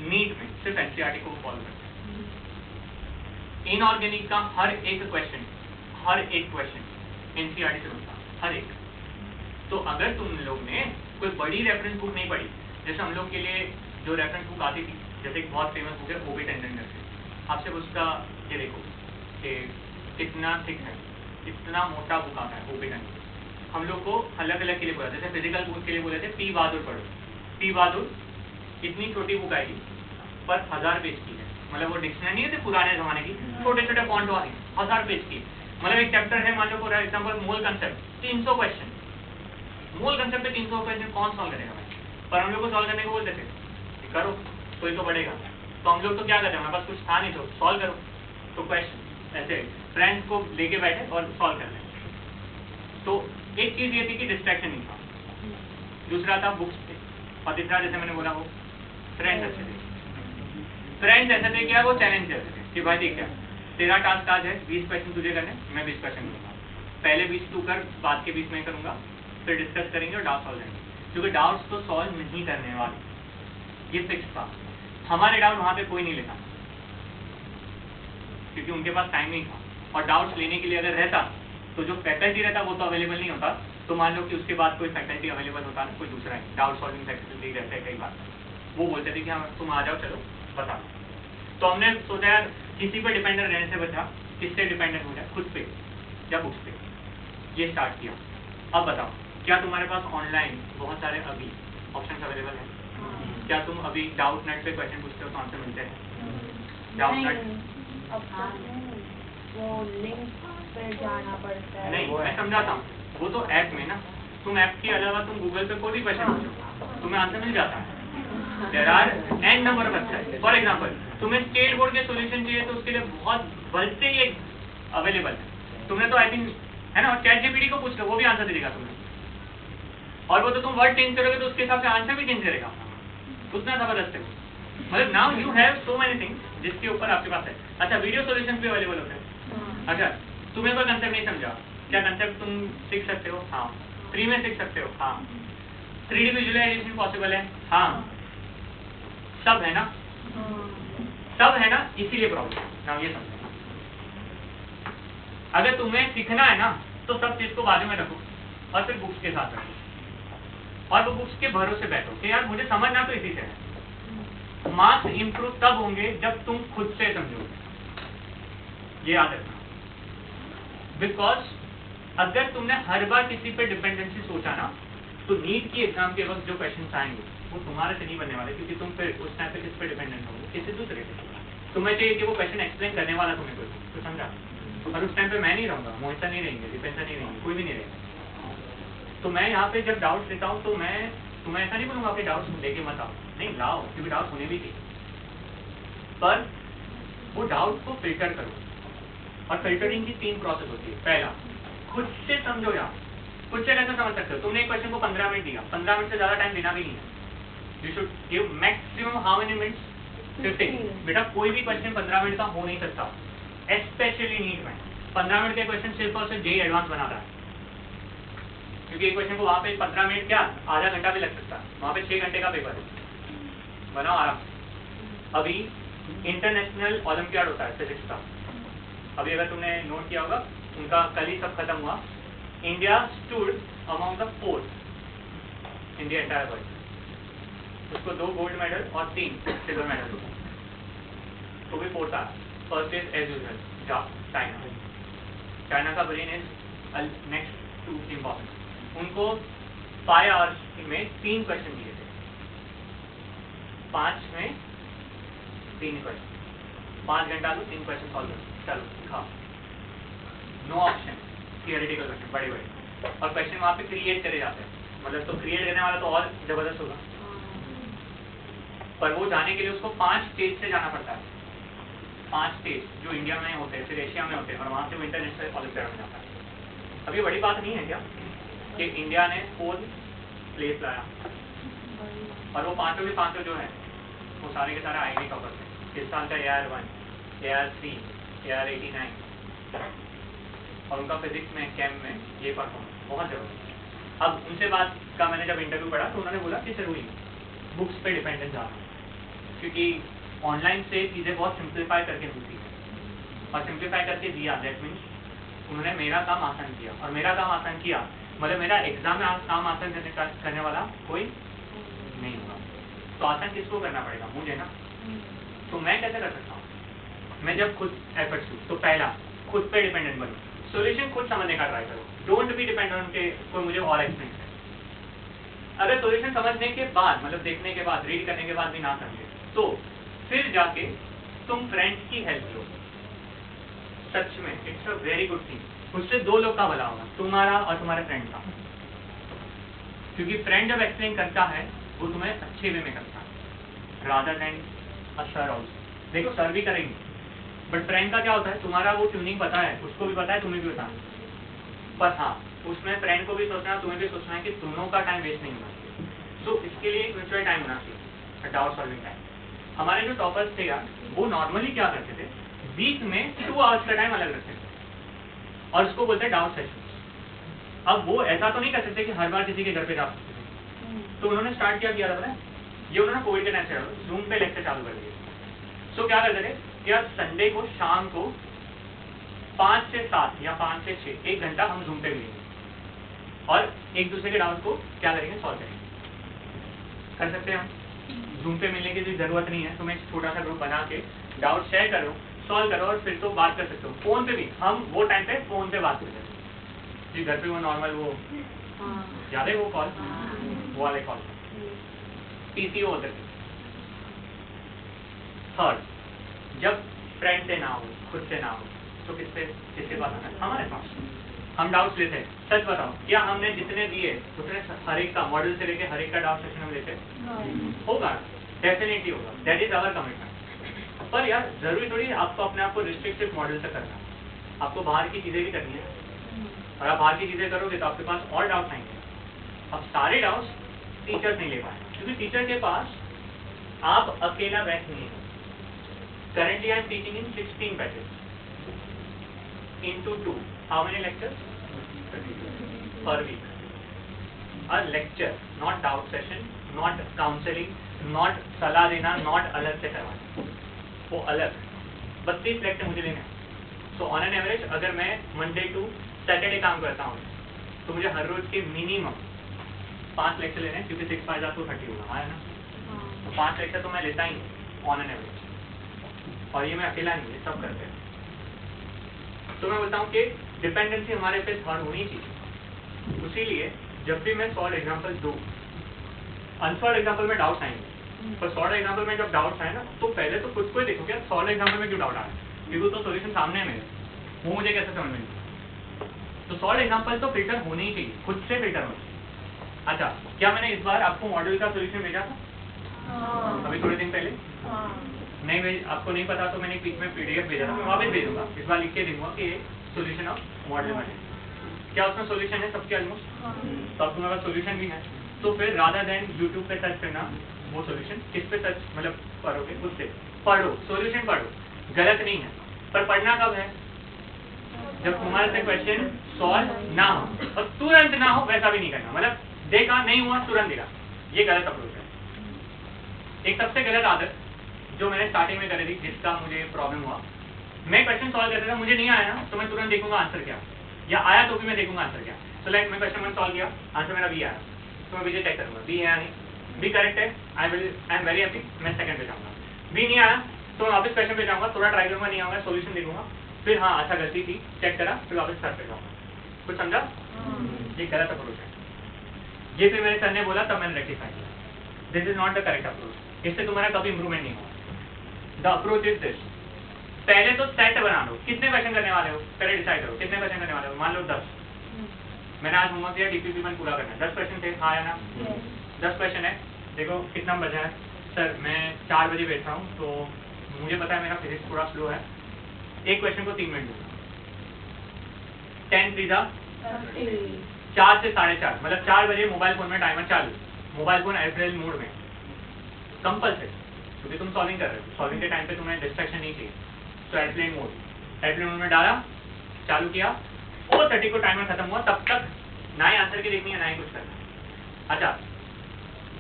नीट में सिर्फ एनसीईआरटी को फॉलो करते हैं। इनऑर्गेनिक का हर एक क्वेश्चन एनसीईआरटी से बनता, हर एक। तो अगर तुम लोग ने कोई बड़ी रेफरेंस बुक नहीं पढ़ी, जैसे हम लोग के लिए जो रेफरेंस बुक आती थी, जैसे एक बहुत फेमस बुक है ओबी टेंडन करके, आप सिर्फ उसका ये देखो कि कितना थिक है, कितना मोटा बुक आता है ओबी टेंडन। हम लोग को अलग अलग के लिए बोला, जैसे फिजिकल बुक के लिए बोले थे पी बहादुर पढ़ो, पी बहादुर इतनी छोटी बुक आएगी पर 1000 पेज की है। मतलब वो डिक्शनरी नहीं है पुराने जमाने की, छोटे छोटे फॉन्ट वाली, 1000 पेज की। मतलब एक चैप्टर है, मान लो for example mole concept, 300 question. Mole concept पे 300 क्वेश्चन कौन सॉल्व करेगा भाई? पर हम लोग को सॉल्व करने को बोलते थे करो कोई तो पढ़ेगा, तो हम लोग तो क्या करते हैं, हमारे पास कुछ था नहीं तो सॉल्व करो। तो क्वेश्चन ऐसे फ्रेंड्स को लेके बैठे और सॉल्व कर लें। तो एक चीज ये थी कि डिस्ट्रैक्शन नहीं था, दूसरा था बुक्स थे, और तीसरा जैसे मैंने बोला वो फ्रेंड्स अच्छे थे। फ्रेंड्स ऐसे थे क्या, वो चैलेंज करते थे कि भाई देख क्या तेरा टास्क आज है 20 क्वेश्चन तुझे करने, मैं 20 क्वेश्चन करूँगा, पहले 20 तू कर, बाद के 20 मैं करूँगा, फिर डिस्कस करेंगे और डाउट सॉल्व करेंगे। क्योंकि डाउट्स तो सॉल्व नहीं करने वाले, ये फिक्स था। हमारे डाउट वहाँ पे कोई नहीं लेता क्योंकि उनके पास टाइम नहीं था, और डाउट्स लेने के लिए अगर रहता तो जो फैकल्टी रहता वो तो अवेलेबल नहीं होता। तो मान लो कि उसके बाद कोई फैकल्टी अवेलेबल होता ना, कोई दूसरा है डाउट सॉल्विंग फैकल्टी रहता है कई बार, वो बोलते थे कि हाँ तुम आ जाओ चलो बता। तो हमने सोचा यार किसी पर डिपेंडेंट रहने से बचा, किससे डिपेंडेंट हो जाए, खुद पे या बुक्स पे, ये स्टार्ट किया। अब बताओ क्या तुम्हारे पास ऑनलाइन बहुत सारे अभी ऑप्शन अवेलेबल है? क्या तुम अभी डाउट नेट पे क्वेश्चन पूछते हो तो आंसर मिलते हैं? डाउट नेट वो लिंक पे जाना पड़ता है। नहीं, मैं समझाता हूँ, वो तो ऐप में ना, तुम ऐप के अलावा तुम गूगल पे कोई भी क्वेश्चन पूछो तुम्हें आंसर मिल जाता है। There are an number of website. For example तुम्हें स्टेट बोर्ड के सॉल्यूशन चाहिए तो उसके लिए बहुत भले से ये अवेलेबल है। तुमने तो आई थिंक है ना चैट जीपीटी को पूछ लो, वो भी आंसर दे देगा तुम्हें, और वो तो तुम वर्ड चेंज करोगे तो उसके हिसाब से आंसर भी चेंज करेगा, उतना जबरदस्त है। मतलब now you have so many things जिसके ऊपर आपके पास है। अच्छा वीडियो सॉल्यूशन भी अवेलेबल होते हैं। अच्छा तुम्हें कोई कंसेप्ट नहीं समझा, क्या कंसेप्ट तुम सीख सकते हो? हाँ। फ्री में सीख सकते हो? हाँ। 3D विजुअलाइजेशन पॉसिबल है? हाँ। सब है ना, सब है ना, इसीलिए प्रॉब्लम। नाउ ये समझो अगर तुम्हें सीखना है ना तो सब चीज को बाजू में रखो और फिर बुक्स के साथ रखो और वो बुक्स के भरोसे बैठो कि यार मुझे समझना तो इसी से है। मार्क्स इंप्रूव तब होंगे जब तुम खुद से समझोगे, ये याद रखना। बिकॉज अगर तुमने हर बार किसी पे डिपेंडेंसी सोचा ना तो नीट की एग्जाम के वक्त जो क्वेश्चन आएंगे वो तुम्हारे से नहीं बनने वाले, क्योंकि तुम फिर उस टाइम पे किस पे डिपेंडेंट होगे, किसी दूसरे पे। तुम्हें चाहिए कि वो क्वेश्चन एक्सप्लेन करने वाला तुम्हें कोई, तो समझा। और उस टाइम पे मैं नहीं रहूंगा, मोहिता नहीं रहेंगे, दीपेंद्र नहीं रहेंगे, कोई भी नहीं रहेगा। तो मैं यहाँ पे जब डाउट्स लेता हूँ तो मैं तुम्हें ऐसा नहीं बोलूंगा कि डाउट्स लेके मत आओ, नहीं लाओ, क्योंकि डाउट्स होने भी चाहिए, पर वो डाउट को फिल्टर करो। और फिल्टरिंग की 3 प्रोसेस होती है। पहला, खुद से समझो यार, खुद से कैसे समझ सकते हो। तुमने एक क्वेश्चन को 15 मिनट दिया, 15 मिनट से ज्यादा टाइम देना भी नहीं है। You should give maximum how many minutes, 15। बेटा कोई भी क्वेश्चन 15 मिनट का हो नहीं सकता, स्पेशली नीट में 15 मिनट के क्वेश्चन सिर्फ और सिर्फ जेई एडवांस बना रहा है, क्योंकि एक क्वेश्चन को वहाँ पे 15 मिनट क्या आधा घंटा भी लग सकता है, वहाँ पे 6 घंटे का पेपर है, बनाओ आराम से। अभी इंटरनेशनल ओलंपियाड होता है फिजिक्स का, अभी अगर तुमने नोट किया होगा उनका कल ही सब खत्म हुआ। India stood among the 4th in the entire world. उसको 2 गोल्ड मेडल और 3 सिल्वर मेडल, तो भी 4th आया। First is as usual China. China का brain is next to important. उनको 5 आवर्स में 3 क्वेश्चन दिए थे, 5 में 3 क्वेश्चन, 5 घंटा तो 3 क्वेश्चन सॉल्व करो, चलो दिखाओ। नो ऑप्शन, थियोरेटिकल क्वेश्चन बड़े बड़े, और क्वेश्चन वहाँ पे क्रिएट करे जाते हैं, मतलब तो क्रिएट करने वाला तो और जबरदस्त होगा, पर वो जाने के लिए उसको 5 स्टेज से जाना पड़ता है। 5 स्टेज जो इंडिया में होते हैं, फिर एशिया में होते हैं, और वहाँ से वो इंटरनेशनल ओलंपियाड में जाता है। अभी बड़ी बात नहीं है क्या कि इंडिया ने 4th प्लेस लाया, और वो 5 के 5 जो है वो सारे के सारे आईआईटी टॉपर थे। इस साल का AR1, AR3, AR89, और उनका फिजिक्स में, केम में ये परफॉर्मेंस बहुत जबरदस्त। अब उनसे बात का मैंने जब इंटरव्यू पढ़ा तो उन्होंने बोला कि जरूरी बुक्स पे डिपेंडेंट ज़्यादा, क्योंकि ऑनलाइन से चीज़ें बहुत सिंप्लीफाई करके मिलती है, और सिंप्लीफाई करके दिया, दैट मीन्स उन्होंने मेरा काम आसान किया, और मेरा काम आसान किया मतलब मेरा एग्जाम में काम आसान करने वाला कोई नहीं होगा। तो आसान किसको करना पड़ेगा, मुझे ना। तो मैं कैसे कर सकता हूँ, मैं जब खुद एफर्ट्स लूँ तो पहला खुद पे डिपेंडेंट बनूँ, सोल्यूशन खुद समझने का ट्राई करो, डोंट बी डिपेंडेंट के कोई मुझे और एक्सप्लेन करे। अगर सोल्यूशन समझने के बाद, मतलब देखने के बाद, रीड करने के बाद भी ना समझे, तो फिर जाके तुम फ्रेंड्स की हेल्प लो। सच में it's a very good thing, उससे 2 लोग का भला होगा, तुम्हारा और तुम्हारे फ्रेंड का, क्योंकि फ्रेंड जब एक्सप्लेन करता है वो तुम्हें अच्छे वे में करता है, रादर देन अ सर ऑल्सो। देखो सर भी करेंगे, बट फ्रेंड का क्या होता है, तुम्हारा वो ट्यूनिंग पता है, उसको भी पता है, तुम्हें भी पता है, पर हाँ उसमें फ्रेंड को भी सोचना है, तुम्हें भी सोचना है कि दोनों का टाइम वेस्ट नहीं होना चाहिए। तो इसके लिए एक म्यूचुअल टाइम होना चाहिए, डाउट सॉल्विंग टाइम। हमारे जो टॉपर्स थे यार, वो नॉर्मली क्या करते थे, वीक में 2 आवर्स का टाइम अलग रखते थे, और उसको बोलते हैं डाउट सेशन। अब वो ऐसा तो नहीं कर सकते कि हर बार किसी के घर पे जा सकते थे, तो उन्होंने स्टार्ट क्या किया था पता है, ये उन्होंने कोविड के टाइम से जूम पे लेक्चर चालू कर दिए। सो क्या करते थे कि यार संडे को शाम को 5 से 7 या 5 से 6 1 घंटा हम जूम पे मिलेंगे, और एक दूसरे के डाउट को क्या करेंगे, सॉल्व करेंगे। कर सकते हैं हम, जूम पे मिलने की कोई जरूरत नहीं है, तुम्हें छोटा सा ग्रुप बना के डाउट शेयर करो, सॉल्व करो, और फिर तो बात कर सकते हो। फोन पे भी हम वो टाइम पे फोन पे बात करते हैं जी, घर पे वो नॉर्मल वो याद है वो कॉल, वो वाले कॉल पीसीओ होते थे। थर्ड, जब फ्रेंड से ना हो, खुद से ना हो, तो किसके पास आना है, हमारे पास। हम डाउट्स लेते हैं, सच बताओ क्या हमने जितने दिए उतने हर एक का मॉडल से लेके हर एक का डाउट सेशन हम लेते होगा, डेफिनेटली होगा, दैट इज आवर कमिटमेंट। पर यार जरूरी थोड़ी आपको अपने आप को रिस्ट्रिक्टेड मॉडल से करना है, आपको बाहर की चीजें भी करनी है, और आप बाहर की चीजें करोगे तो आपके पास और डाउट आएंगे। अब सारे डाउट्स टीचर नहीं ले पाए, क्योंकि टीचर के पास आप अकेला बैच नहीं है। Currently I am teaching in 16 batches into 2. How many lectures? Per week. A lecture, not doubt session, not counseling, not सलाह देना, not अलग से करवाना, वो अलग। 32 लेक्चर मुझे लेना है, सो ऑन एन एवरेज अगर मैं मंडे टू सैटरडे काम करता हूँ तो मुझे हर रोज के मिनिमम 5 लेक्चर लेने हैं, क्योंकि 6 5 तो 30 होगा, है ना? तो 5 लेक्चर तो मैं लेता ही ऑन एन एवरेज, और ये मैं अकेला नहीं, ये सब करते हैं। तो मैं बोलता हूँ कि डिपेंडेंसी हमारे पे थर्ड होनी चाहिए। उसीलिए जब भी मैं सॉल्व एग्जाम्पल दूँ, अनसॉल्व एग्जाम्पल में डाउट्स आएंगे, पर सॉल्व एग्जाम्पल में जब डाउट्स आए ना तो पहले तो खुद को ही देखो कि सॉल्व एग्जाम्पल में क्यों डाउट आया, क्योंकि तो सोल्यूशन सामने है मेरे, वो मुझे कैसे समझ में। तो सॉल्व एग्जाम्पल तो फिल्टर होने ही चाहिए, खुद से फिल्टर होना चाहिए। अच्छा, क्या मैंने इस बार आपको मॉड्यूल का सोल्यूशन भेजा था अभी थोड़े दिन पहले? नहीं भेज, आपको नहीं पता तो मैंने बीच में PDF भेजा था, मैं वापस भेजूंगा, इस बार लिख के दूंगा कि सोल्यूशन ऑफ मॉड्यूल में क्या उसमें सोल्यूशन है सबके ऑलमोस्ट, तो अब तुम्हारे पास सोल्यूशन भी है। तो फिर रादर देन यूट्यूब पे सर्च करना वो सोल्यूशन, किस पे सर्च मतलब पढ़ोगे, उससे पढ़ो, सोल्यूशन पढ़ो, गलत नहीं है, पर पढ़ना कब है? जब तुम्हारे से क्वेश्चन सॉल्व ना हो, और तुरंत ना हो वैसा भी नहीं करना, मतलब देखा नहीं हुआ तुरंत देखा, ये गलत अप्रोच है। एक सबसे गलत आदत जो मैंने स्टार्टिंग में करी थी, जिसका मुझे प्रॉब्लम हुआ, मैं क्वेश्चन सॉल्व करता था, मुझे नहीं आया ना तो मैं तुरंत देखूंगा आंसर क्या, या आया तो भी मैं देखूंगा आंसर क्या। तो लाइक मैं क्वेश्चन 1 सॉल्व किया, आंसर मेरा बी आया, तो मैं बीजे चेक करूंगा बी है या नहीं, बी करेक्ट है, आई एम वेरी हैप्पी, मैं सेकंड पे जाऊंगा। बी नहीं आया तो मैं वापस क्वेश्चन पे जाऊंगा, थोड़ा ट्राई करूंगा, नहीं आऊंगा सोल्यूशन देखूंगा, फिर हाँ अच्छा गलती थी, चेक करा, फिर वापस स्टार्ट पे जाऊंगा। कुछ समझा? ये गलत अप्रोच है। ये फिर मेरे सर ने बोला तब मैंने रेक्टिफाई किया, this is not the correct approach, इससे तुम्हारा कभी इंप्रूवमेंट नहीं होगा। द अप्रोच इज दिस, पहले तो सेट बना लो, कितने क्वेश्चन करने वाले हो पहले डिसाइड करो, कितने क्वेश्चन करने वाले हो, मान लो 10, मैंने आज होमवर्क दिया DPP1 पूरा करना है, 10 क्वेश्चन थे, हाँ या ना? 10 क्वेश्चन है, देखो कितना बचा है, सर मैं 4 बजे बैठा हूँ तो मुझे पता है मेरा फिजिक्स थोड़ा स्लो है, एक क्वेश्चन को 3 मिनट दूंगा, 10 3 4 से 4:30, मतलब 4 बजे मोबाइल फोन में टाइमर चालू, मोबाइल फोन एयरप्लेन मोड में कंपल्सरी, क्योंकि तुम सॉल्विंग कर रहे हो, सॉल्विंग के टाइम पे तुम्हें डिस्ट्रैक्शन नहीं चाहिए, तो एयरप्लेन मोड में डाला, चालू किया, और 30 को टाइमर खत्म हुआ, तब तक ना ही आंसर की देखनी है ना ही कुछ करना। अच्छा,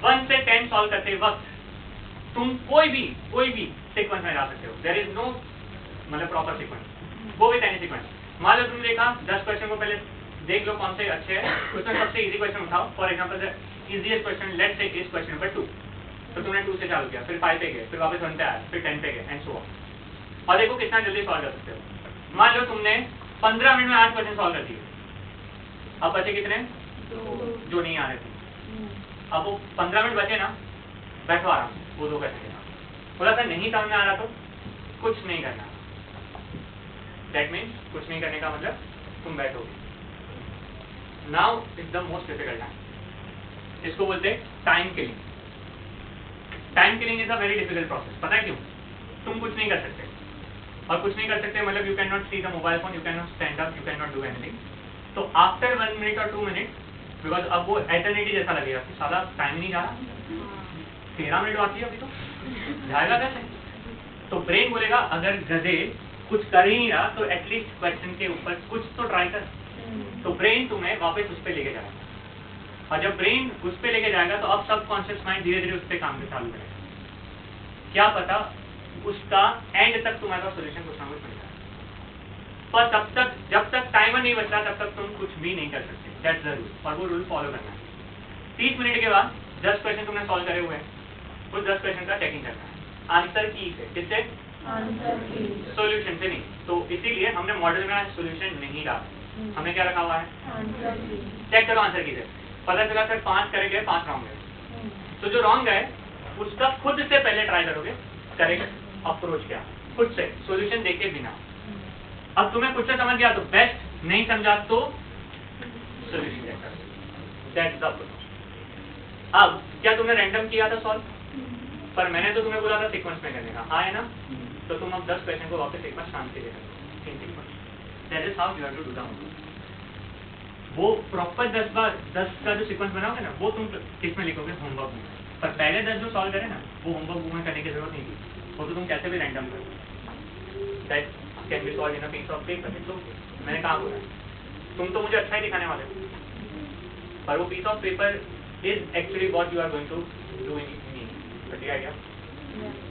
1 से 10 सॉल्व करते वक्त तुम कोई भी सीक्वेंस में जा सकते हो, देयर इज नो मतलब प्रॉपर सीक्वेंस, वो भी एनी सीक्वेंस। मान लो तुमने देखा 10 क्वेश्चन को पहले देख लो कौन से अच्छे हैं, उसमें सबसे इजी क्वेश्चन उठाओ, for example easiest question let's say is question number 2, तो तुमने 2 से चालू किया, फिर 5 पे गए, फिर वापस 1 पे आया, फिर 10 पे गए एंड सो ऑन, और देखो कितना जल्दी सॉल्व कर सकते हो। मान लो तुमने 15 मिनट में 8 क्वेश्चन सॉल्व कर दिए, अब बचे कितने? जो नहीं आ रहे थे, अब वो 15 मिनट बचे ना, बैठो आराम से, वो 2 क्वेश्चन बोला था नहीं समझ में आ रहा तो कुछ नहीं करना, दैट मीन्स कुछ नहीं करने का मतलब तुम बैठोगे। Now is the most difficult time, इसको बोलते हैं time killing. Time killing is a very difficult process, पता है क्यों? तुम कुछ नहीं कर सकते, और कुछ नहीं कर सकते मतलब you can not see the mobile phone, you can not stand up, you can not do anything. तो आफ्टर 1 मिनट और 2 मिनट, बिकॉज अब वो एटर्निटी जैसा लगेगा कि साला टाइम नहीं जा रहा, 13 मिनट बाकी है अभी तो जाएगा कैसे? तो ब्रेन बोलेगा अगर गधे कुछ कर ही नहीं रहा तो एटलीस्ट क्वेश्चन के ऊपर कुछ तो ट्राई कर। तो ब्रेन तुम्हें वापस उस पर लेके जाएगा, और जब ब्रेन उस पर लेके जाएगा तो अब सबकॉन्शियस माइंड धीरे धीरे उस पर काम चालू करेगा। क्या पता उसका एंड तक तुम्हारे पास सोल्यूशन कुछ ना कुछ मिल जाए, पर तब तक जब तक टाइमर नहीं बचता तब तक तुम कुछ भी नहीं कर सकते, दैट्स द रूल, और वो रूल फॉलो करना है। 30 मिनट के बाद 10 क्वेश्चन तुमने सॉल्व करे हुए हैं, उस 10 क्वेश्चन का चेकिंग करना है आंसर की से, किससे? सॉल्यूशन से नहीं। तो इसीलिए हमने मॉडल में सॉल्यूशन नहीं डाला, हमने क्या रखा हुआ है? चेक करो आंसर की से। पता चला सर 5 करेक्ट है, 5 रॉन्ग है, तो जो रॉन्ग है उसका खुद से पहले ट्राई करोगे करेक्ट अप्रोच क्या, खुद से सॉल्यूशन देखे बिना। अब तुम्हें कुछ से समझ गया तो बेस्ट, नहीं समझा तो सॉल्यूशन चेक करो, दैट्स द अप्रोच। अब क्या तुमने रैंडम किया था सॉल्व, पर मैंने तो तुम्हें बोला था सीक्वेंस में करने का, हाँ है ना? तो तुम अब 10 क्वेश्चन को वापस एक बार शांति से देखो in sequence, that is how you have to do the homework. वो प्रॉपर 10 का जो सीक्वेंस बनाओगे ना वो तुम किसमें लिखोगे? होमवर्क में। पर पहले 10 जो सॉल्व करे ना वो होमवर्क बुक में करने की जरूरत नहीं थी, वो तो तुम कैसे भी रैंडम करो, that can be solve in a piece of paper. तो मैंने कहा बोला तुम तो मुझे अच्छा ही दिखाने वाले हो, पर वो piece of paper is actually what you are going to do in idea.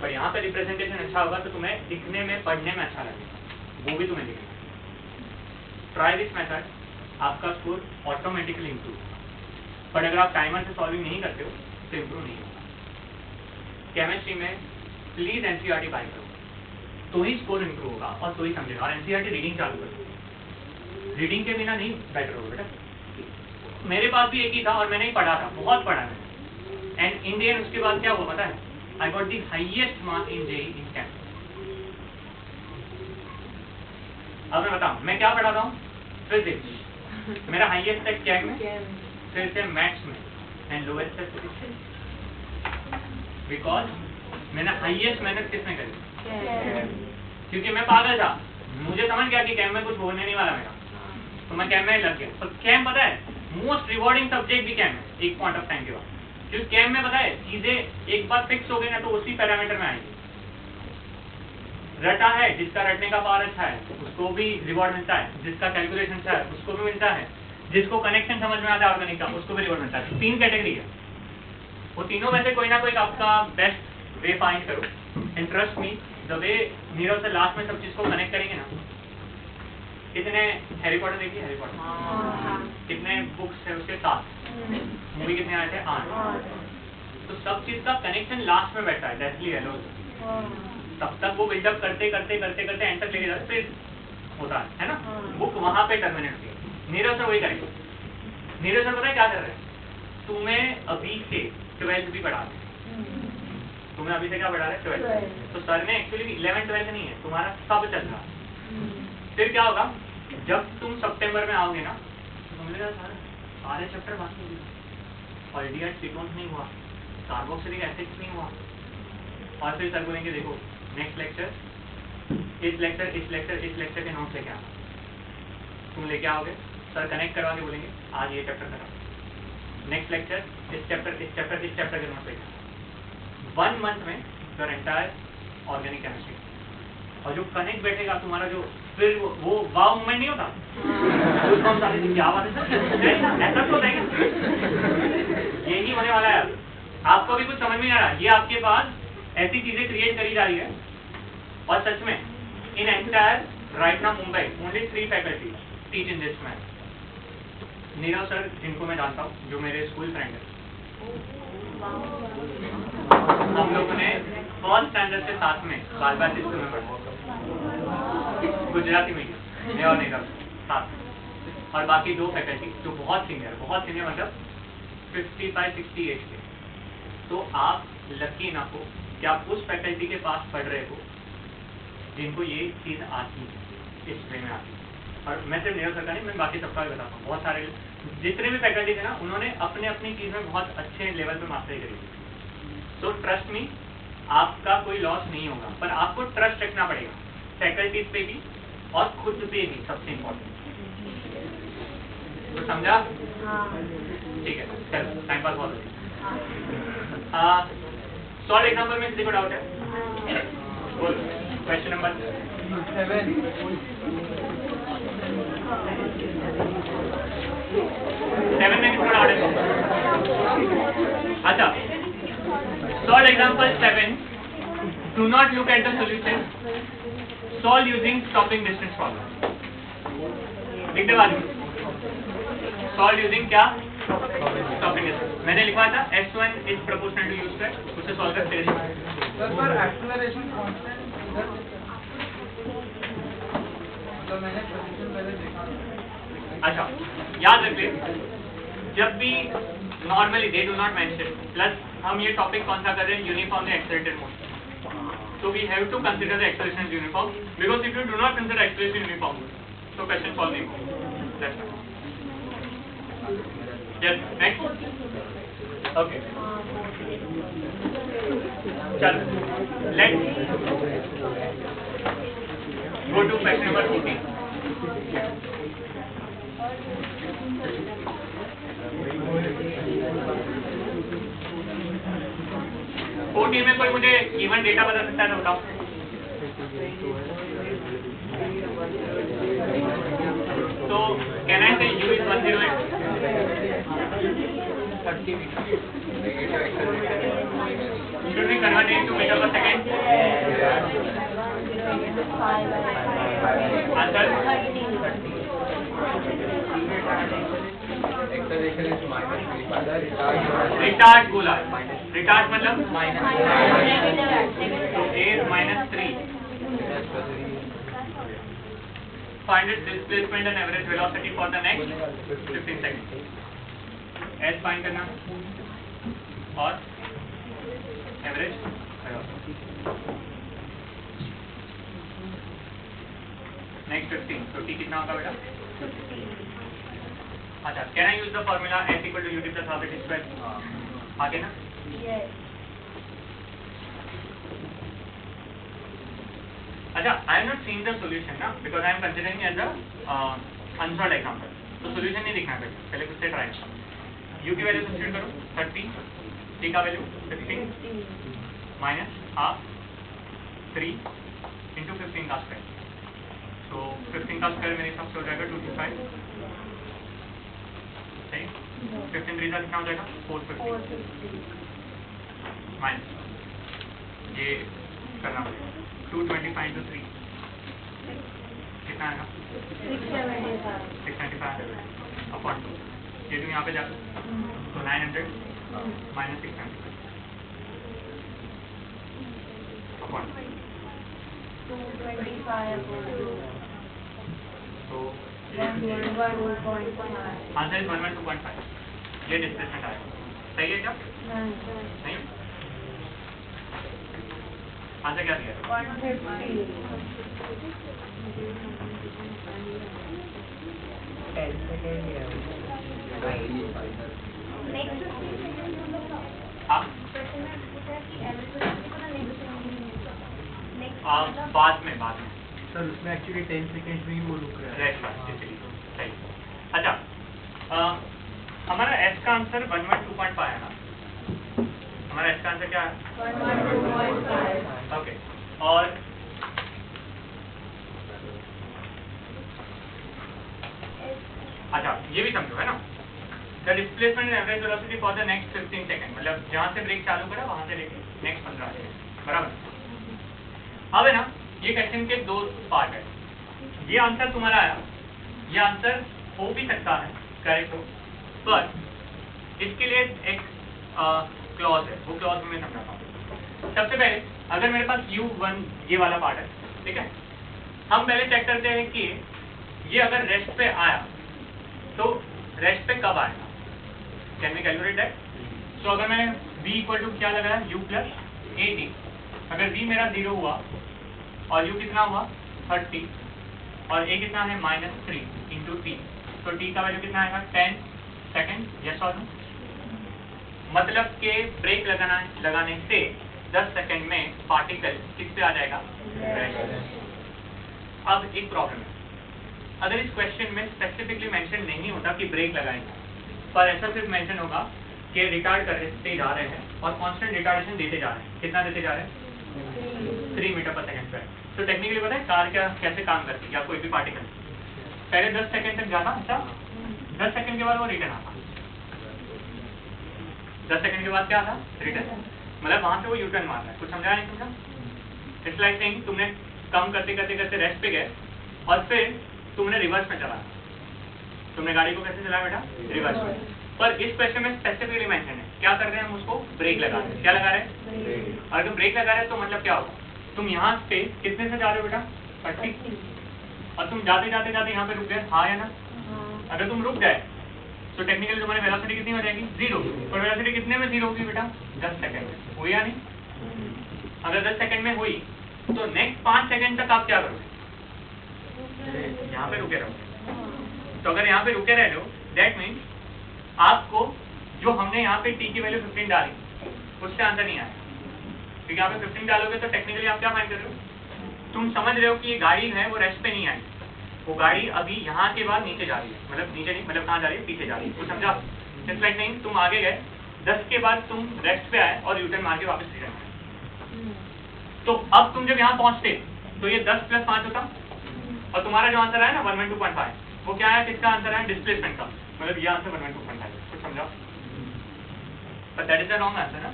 पर यहाँ पे रिप्रेजेंटेशन अच्छा होगा तो तुम्हें दिखने में पढ़ने में अच्छा लगेगा, वो भी तुम्हें दिखेगा। ट्राई दिस मेथड, आपका स्कोर ऑटोमेटिकली इंप्रूव। पर अगर आप टाइमर से सॉल्विंग नहीं करते हो तो इंप्रूव नहीं होगा। केमिस्ट्री में प्लीज एनसीईआरटी बाय करो, तो ही स्कोर इंप्रूव होगा और तो ही समझेगा। और एनसीईआरटी रीडिंग चालू करो, रीडिंग के बिना नहीं बेटर होगा बेटा। मेरे पास भी एक ही था और मैंने ही पढ़ा था, बहुत पढ़ा मैंने, एंड इंडियन उसके बाद क्या हुआ पता है, I got the highest mark in JEE in chemistry. अब मैं बताऊं मैं क्या पढ़ा था, फिजिक्स, मेरा हाईएस्ट तक क्या में, फिर से मैथ्स में, एंड लोएस्ट तक फिजिक्स। बिकॉज मैंने हाईएस्ट मेहनत किसमें करी, क्योंकि मैं पागल था, मुझे समझ गया कि कैम में कुछ होने नहीं वाला मेरा, तो मैं कैम में लग गया। तो कैम पता है मोस्ट रिवॉर्डिंग सब्जेक्ट भी कैम है एक पॉइंट ऑफ टाइम के बाद, क्योंकि कैम में पता है चीजें एक बार फिक्स हो गई ना तो उसी पैरामीटर में आएंगी। रटा है, जिसका रटने का पावर अच्छा है उसको भी रिवॉर्ड मिलता है, जिसका कैलकुलेशन अच्छा है उसको भी मिलता है, जिसको कनेक्शन समझ में आता है ऑर्गेनिक का उसको भी रिवॉर्ड मिलता है। 3 कैटेगरी है, वो तीनों में से कोई ना कोई आपका बेस्ट वे फाइंड करो। And trust me, the way Nirav से लास्ट में सब चीज को कनेक्ट करेंगे ना। कितने हैरी पॉटर देखिए, हैरी पॉटर कितने बुक्स है उसके 7, मूवी कितने आए थे 8, तो सब चीज का कनेक्शन लास्ट में बैठा है। डेथली हेलो, तब तक वो बिल्डअप करते करते करते करते एंड तक लेके जाते, फिर होता है ना, बुक वहां पे टर्मिनेट होती है। नीरव सर वही करेंगे। नीरव सर पता है क्या कर रहे हैं, तुम्हें अभी से 12th भी पढ़ा रहे, तुम्हें अभी से क्या पढ़ा रहे हैं 12th। तो सर ने एक्चुअली 11th 12th नहीं है, तुम्हारा सब चल रहा। फिर क्या होगा, जब तुम सितंबर में आओगे ना तो समझेगा सारे चैप्टर बाकी हो गए, ऑल्डिहाइड कीटोन्स नहीं हुआ, कार्बोक्सिलिक एसिड्स नहीं हुआ, और फिर सर बोलेंगे देखो नेक्स्ट लेक्चर, इस लेक्चर के नोट्स लेके आना। तुम लेके आओगे, सर कनेक्ट करवा के बोलेंगे आज ये चैप्टर करा, नेक्स्ट लेक्चर इस चैप्टर के नोट्स लेके आना। 1 मंथ में योर एंटायर ऑर्गेनिक केमिस्ट्री। और जो कनेक्ट बैठेगा तुम्हारा, जो फिर वो वाव मोमेंट नहीं होता, क्या बात है सर, ऐसा तो होता है क्या? यही होने वाला है। आपको भी कुछ समझ में नहीं आ रहा, ये आपके पास ऐसी चीजें क्रिएट करी जा रही है। और सच में in entire right now Mumbai only 3 faculty teach in this math. Nirav sir जिनको मैं जानता हूँ, जो मेरे स्कूल फ्रेंड है, हम लोगों ने फर्स्ट स्टैंडर्ड से साथ में बाल स्कूल में पढ़ा, गुजराती मीडियम मैं और नीरव साथ में, और बाकी 2 फैकल्टी जो बहुत सीनियर मतलब 55-60 एज के। तो आप लकी ना हो कि आप उस फैकल्टी के पास पढ़ रहे हो जिनको ये चीज़ आती है, इस वे में आती है। और मैं सिर्फ नीरव सर का नहीं, मैं बाकी सबका भी बताता हूँ। बहुत सारे जितने भी फैकल्टी थे ना, उन्होंने अपने अपनी चीज़ में बहुत अच्छे लेवल पे मास्टरी करी थी। तो ट्रस्ट मी, आपका कोई लॉस नहीं होगा, पर आपको ट्रस्ट रखना पड़ेगा फैकल्टीज पे भी और खुद पे भी, सबसे इम्पोर्टेंट। तो समझा? ठीक है, चलो टाइम पास बहुत हो। सॉल्व एग्जाम्पल में किसी को डाउट है? बोल, क्वेश्चन नंबर 7 में किसी को डाउट है? अच्छा, solve example 7, do not look at the solution, solve using stopping distance problem. लिख दे बाद में, सॉल्व यूजिंग क्या? Stopping distance. मैंने लिखा था S1 is proportional to U2, उसे सॉल्व कर तेरे सर पर एक्सेलरेशन कांस्टेंट इधर, तो मैंने पोजीशन पहले देखा। अच्छा, याद रख ले, जब भी normally they do not mention, plus हम ये टॉपिक कौन सा कर रहे हैं, uniformly accelerated motion. So we have to consider the acceleration as uniform, because if you do not consider acceleration uniform, so question solve नहीं होगा। That's all. Yes, next. Okay. चलो, let's go to question number 14. में कोई मुझे इवन डेटा बता सकता है तो बताओ। तो कैन आई से U is 108, 30 metre. Should we convert it to meter per second? Answer Acceleration is minus 3 by the retard. Retard बोला, रिटार्ड मतलब Negative. तो a minus 3. Find its displacement and average velocity for the next 15 seconds. S find करना और average velocity. Next 15. तो t कितना होगा बेटा? अच्छा, can I use the formula s equal to ut plus half at square? आगे ना? Yes. अच्छा, I am not seeing the solution ना, because I am considering as a unsolved example. तो solution नहीं दिखना बेटा, पहले कुछ से try करो. U की वैल्यू सब्स्टिट्यूट करो 30, t का वैल्यू 15 minus half 3 into 15 का स्क्वायर. तो 15 का स्क्वायर मेरे हिसाब से हो जाएगा 225. सही? 15 3 कितना हो जाएगा? 450 माइनस ये करना पड़ेगा 225 into 3 कितना आएगा? 695 अपॉन 2. ये तुम यहाँ पे जाकर तो 900 माइनस 695 अपॉन 225 तो 112.5. Answer is 112.5. ये डिस्प्लेसमेंट आएगा. सही है क्या? नहीं. आंसर क्या दिया? 150. 10 सेकेंड है. Next 15 seconds आप question में पूछा कि average velocity को ना next बाद में सर उसमें एक्चुअली 10 सेकेंड में ही वो रुक रहा है. रेस्ट बात इसलिए सही. अच्छा, हमारा एस का आंसर 112.5 है ना. हमारा एस का आंसर क्या है? 112.5. ओके. और अच्छा, ये भी समझो है ना, the displacement and average velocity for the next 15 second, मतलब जहां से ब्रेक चालू करा वहां से लेके नेक्स्ट 15 सेकंड. बराबर. अब है ना, ये क्वेश्चन के दो पार्ट है. ये आंसर तुम्हारा आया, ये आंसर हो भी सकता है करेक्ट हो, पर इसके लिए एक क्लॉज है, वो क्लॉज मैं समझाता हूँ. सबसे पहले अगर मेरे पास U1 ये वाला पार्ट है, ठीक है, हम पहले चेक करते हैं कि ये अगर रेस्ट पे आया तो रेस्ट पे कब आएगा. Can we calculate that? So अगर मैंने V इक्वल टू क्या लगाया U प्लस AT, अगर V मेरा 0 हुआ और U कितना हुआ 30 और A कितना है -3 इंटू T, तो T का वैल्यू कितना आएगा 10 सेकेंड. यस और नो? मतलब के ब्रेक लगाने से 10 सेकेंड में पार्टिकल किस पे आ जाएगा? अब एक प्रॉब्लम है, अगर इस क्वेश्चन में स्पेसिफिकली मेंशन नहीं होता कि ब्रेक लगाएंगे, पर ऐसा सिर्फ मेंशन होगा कि रिटार्ड करते जा रहे हैं और कांस्टेंट रिटार्डेशन देते जा रहे हैं. कितना देते जा रहे हैं? 3 मीटर पर सेकंड स्क्वायर. तो टेक्निकली पता है कार क्या कैसे काम करती है या कोई भी पार्टिकल? पहले 10 सेकंड तक जाना, अच्छा 10 सेकंड के बाद वो रिटर्न आता. 10 सेकंड के बाद क्या आता? रिटर्न. मतलब वहां से वो यू टर्न मार रहा है. कुछ समझा नहीं समझा? इट्स लाइक सेइंग तुमने कम करते करते करते रेस्ट पे गए और फिर तुमने रिवर्स में चलाया. तुमने गाड़ी को कैसे चलाया बेटा? रिवर्स में. पर इस क्वेश्चन में स्पेसिफिकली मेंशन है, क्या कर रहे हैं हम उसको? ब्रेक लगा रहे हैं. क्या लगा रहे हैं? अगर तुम ब्रेक लगा रहे हैं तो मतलब क्या होगा? तुम यहाँ पे कितने से जा रहे हो बेटा? 30. और तुम जाते जाते जाते यहाँ पे रुक गए, हाँ या ना? अगर तुम रुक गए तो टेक्निकली तुम्हारी वेलोसिटी कितनी हो जाएगी? 0. और वेलोसिटी कितने में 0 होगी बेटा? 10 सेकंड में. हुई या नहीं? अगर 10 सेकंड में हुई तो नेक्स्ट 5 सेकंड तक आप क्या करोगे? यहाँ पे रुके रहोगे. तो अगर यहाँ पे रुके रह लो, दैट मीन्स आपको जो हमने यहाँ पे t की वैल्यू 15 डाली उससे आंसर नहीं आया. क्योंकि यहाँ पे 15 डालोगे तो टेक्निकली आप क्या फाइंड कर रहे हो? तुम समझ रहे हो कि ये गाड़ी है वो रेस्ट पे नहीं आई, वो गाड़ी अभी यहाँ के बाद नीचे जा रही है. मतलब नीचे नहीं, मतलब कहाँ जा रही है? पीछे जा रही है. तो समझा? इट्स लाइक नहीं, तुम आगे गए 10 के बाद तुम रेस्ट पे आए और यूटर्न मार के वापस रिटर्न आए. तो अब तुम जब यहाँ पहुँचते तो ये 10 + 5 होता और तुम्हारा जो आंसर आया ना 112.5, वो क्या है? किसका आंसर है? डिस्प्लेसमेंट का. मतलब ये आंसर 112.5. कुछ समझा? But that is the wrong answer ना.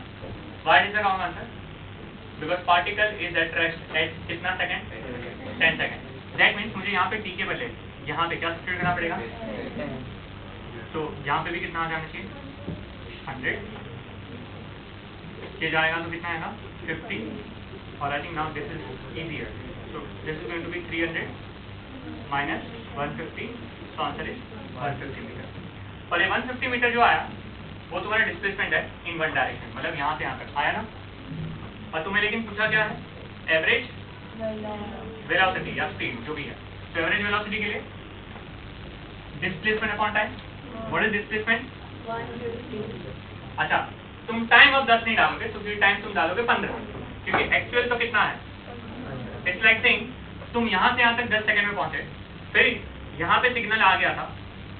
Why is the wrong answer? Because particle is at rest at कितना सेकंड? 10 सेकंड. दैट मीन्स मुझे यहाँ पे t के बदले यहाँ पे क्या सब्स्टिट्यूट करना पड़ेगा? तो यहाँ पे भी कितना आ जाना चाहिए? 100। ये जाएगा तो कितना आएगा? 50। और I think now this is easier, so this is going to be 300 minus 150, सो आंसर इज 150 मीटर। और ये 150 मीटर जो आया वो तुम्हारा डिस्प्लेसमेंट है इन वन डायरेक्शन, मतलब यहाँ से यहाँ तक आया ना। और तुम्हें लेकिन पूछा क्या है? एवरेज वेलोसिटी या स्पीड जो भी है। तो एवरेज वेलोसिटी के लिए displacement upon time. What is displacement? 150। अच्छा, तुम टाइम अब 10 नहीं डालोगे, तो फिर टाइम तुम डालोगे 15, क्योंकि एक्चुअल तो कितना है? इट्स लाइक सेइंग तुम यहाँ से यहाँ तक 10 सेकंड में पहुंचे, फिर यहाँ पे सिग्नल आ गया था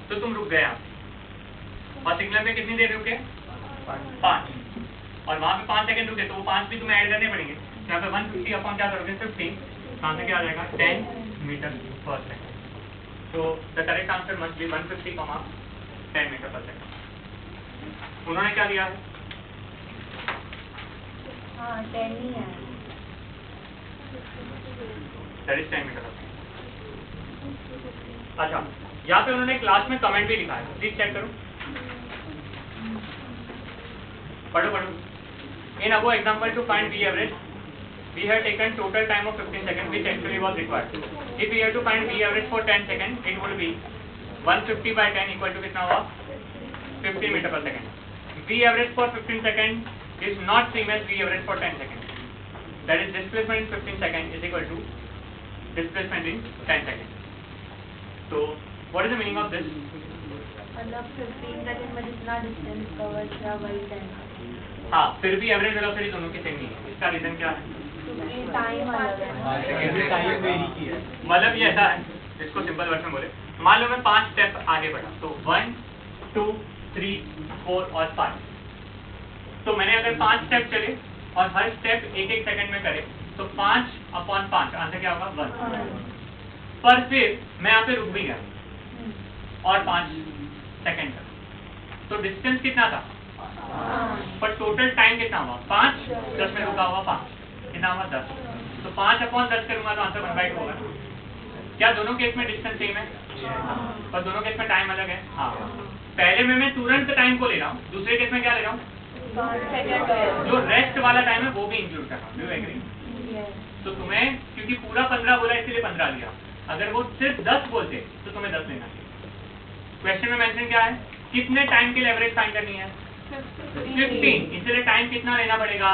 तो तुम रुक गए यहाँ पे, और सिग्नल पे कितनी देर रुके? 5। और वहाँ पे 5 सेकंड रुके, तो वो 5 भी तुम्हें ऐड करने पड़ेंगे। यहाँ पे 150 अपॉन क्या करोगे? 15, कहाँ से क्या आ जाएगा? 10 मीटर पर सेकंड। तो the correct answer must be 150, 10 metre per second. उन्होंने क्या दिया है? हाँ 10 ही है। That is 10 metre per second. अच्छा, यहाँ पे उन्होंने क्लास में कमेंट भी लिखा है, प्लीज चेक करो, पढ़ो। In above example, to find V average, we have taken total time of 15 seconds, which actually was required. If we have to find V average for 10 seconds, it would be 150 by 10 equal to कितना हुआ? 50 meter per second. V average for 15 seconds is not same as V average for 10 seconds. That is displacement in 15 seconds is equal to displacement in 10 seconds. So, what is the meaning of this? मतलब 15 सेकंड में जितना डिस्टेंस कवर किया वही 10। हाँ, फिर भी एवरेज वेलोसिटी दोनों की सेम नहीं है। इसका रीजन क्या है? क्योंकि टाइम अलग है। टाइम वेरी की है। मतलब ये ऐसा है, इसको सिंपल वर्ड में बोले, मान लो मैं 5 स्टेप आगे बढ़ा, तो 1, 2, 3, 4 और 5। तो मैंने अगर 5 स्टेप चले और हर स्टेप 1-1 सेकंड में करे, तो 5/5 आंसर क्या होगा? 1। पर फिर मैं यहाँ पे रुक भी गया और 5 सेकंड तक, तो डिस्टेंस कितना था? पर टोटल टाइम कितना हुआ? 5, 10 में रुका हुआ 5, कितना हुआ? 10। तो 5/10 करूंगा तो आंसर 1/2 होगा। क्या दोनों केस में डिस्टेंस सेम है? पर दोनों केस में टाइम अलग है। हाँ, पहले में मैं तुरंत टाइम को ले रहा हूँ, दूसरे केस में क्या ले रहा हूँ? जो रेस्ट वाला टाइम है वो भी इंक्लूड कर रहा हूँ। Do you agree? तो तुम्हें क्योंकि पूरा 15 बोला इसलिए 15 लिया, अगर वो सिर्फ 10 बोलते तो तुम्हें 10 लेना चाहिए। क्वेश्चन में मेंशन क्या है? कितने टाइम के लिए एवरेज फाइंड करनी है? 15, इसलिए टाइम कितना लेना पड़ेगा?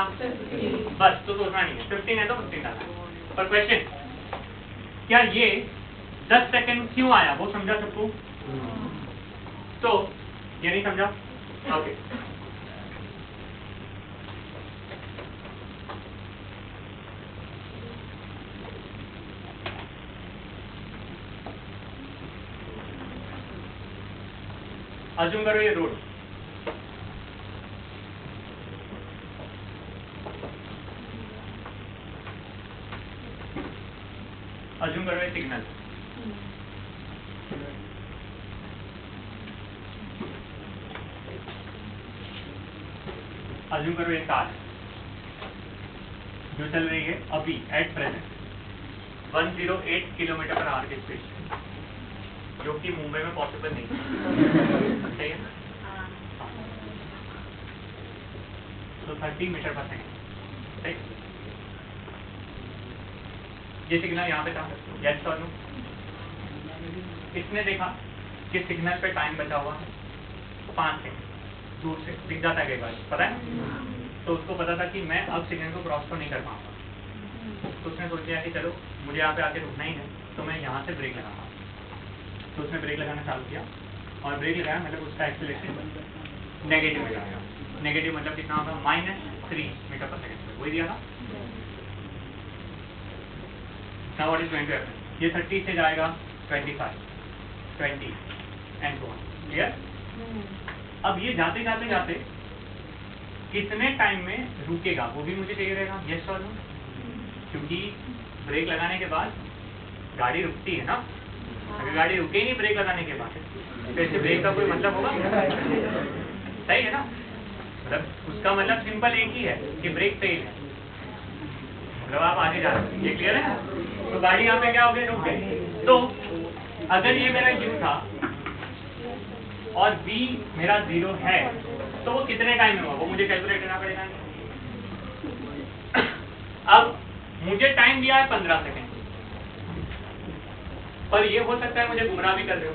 बस, तो सोचना नहीं है, 15 है तो 15 डालना है। पर क्वेश्चन, क्या ये 10 सेकंड क्यों आया वो समझा सबको? तो ये नहीं समझा? ओके, अज्यूम करो ये रोड, अज्यूम करो ये सिग्नल, अज्यूम करो ये कार जो चल रही है अभी at present 108 kilometre per hour की स्पीड, जो कि मुंबई में पॉसिबल नहीं है, सही है? तो 30 मीटर पर सेकंड, सही? ये सिग्नल यहाँ पे था, यस और नो? इसने देखा कि सिग्नल पे टाइम बचा हुआ है 5 सेकंड, दूर से दिख जाता है कई बार, पता है? तो उसको पता था कि मैं अब सिग्नल को क्रॉस तो नहीं कर पाऊंगा, तो उसने सोच लिया कि चलो मुझे यहाँ पे आके रुकना ही है, तो मैं यहाँ से ब्रेक लगाऊंगा। तो उसने ब्रेक लगाना चालू किया, और ब्रेक लगाया मतलब उसका एक्सीलरेशन नेगेटिव में जाएगा। नेगेटिव मतलब कितना होगा? -3 मीटर पर सेकंड, वही दिया था। Now what is going to happen? ये 30 से जाएगा 25, 20 and so on. Clear? अब ये जाते जाते जाते कितने टाइम में रुकेगा वो भी मुझे चाहिए रहेगा, यस और नो? क्योंकि ब्रेक लगाने के बाद गाड़ी रुकती है ना, अगर गाड़ी रुके ही नहीं ब्रेक लगाने के बाद तो ऐसे ब्रेक का कोई मतलब होगा? सही है ना? मतलब उसका मतलब सिंपल एक ही है कि ब्रेक फेल है, मतलब आप आगे जा रहे हैं। ये क्लियर है? तो गाड़ी यहाँ पे क्या हो गई? रुक गई। तो अगर ये मेरा u था और v मेरा 0 है तो वो कितने टाइम में हुआ वो मुझे कैलकुलेट करना पड़ेगा। अब मुझे टाइम दिया है 15 सेकेंड, पर ये हो सकता है मुझे गुमराह भी कर रहे हो,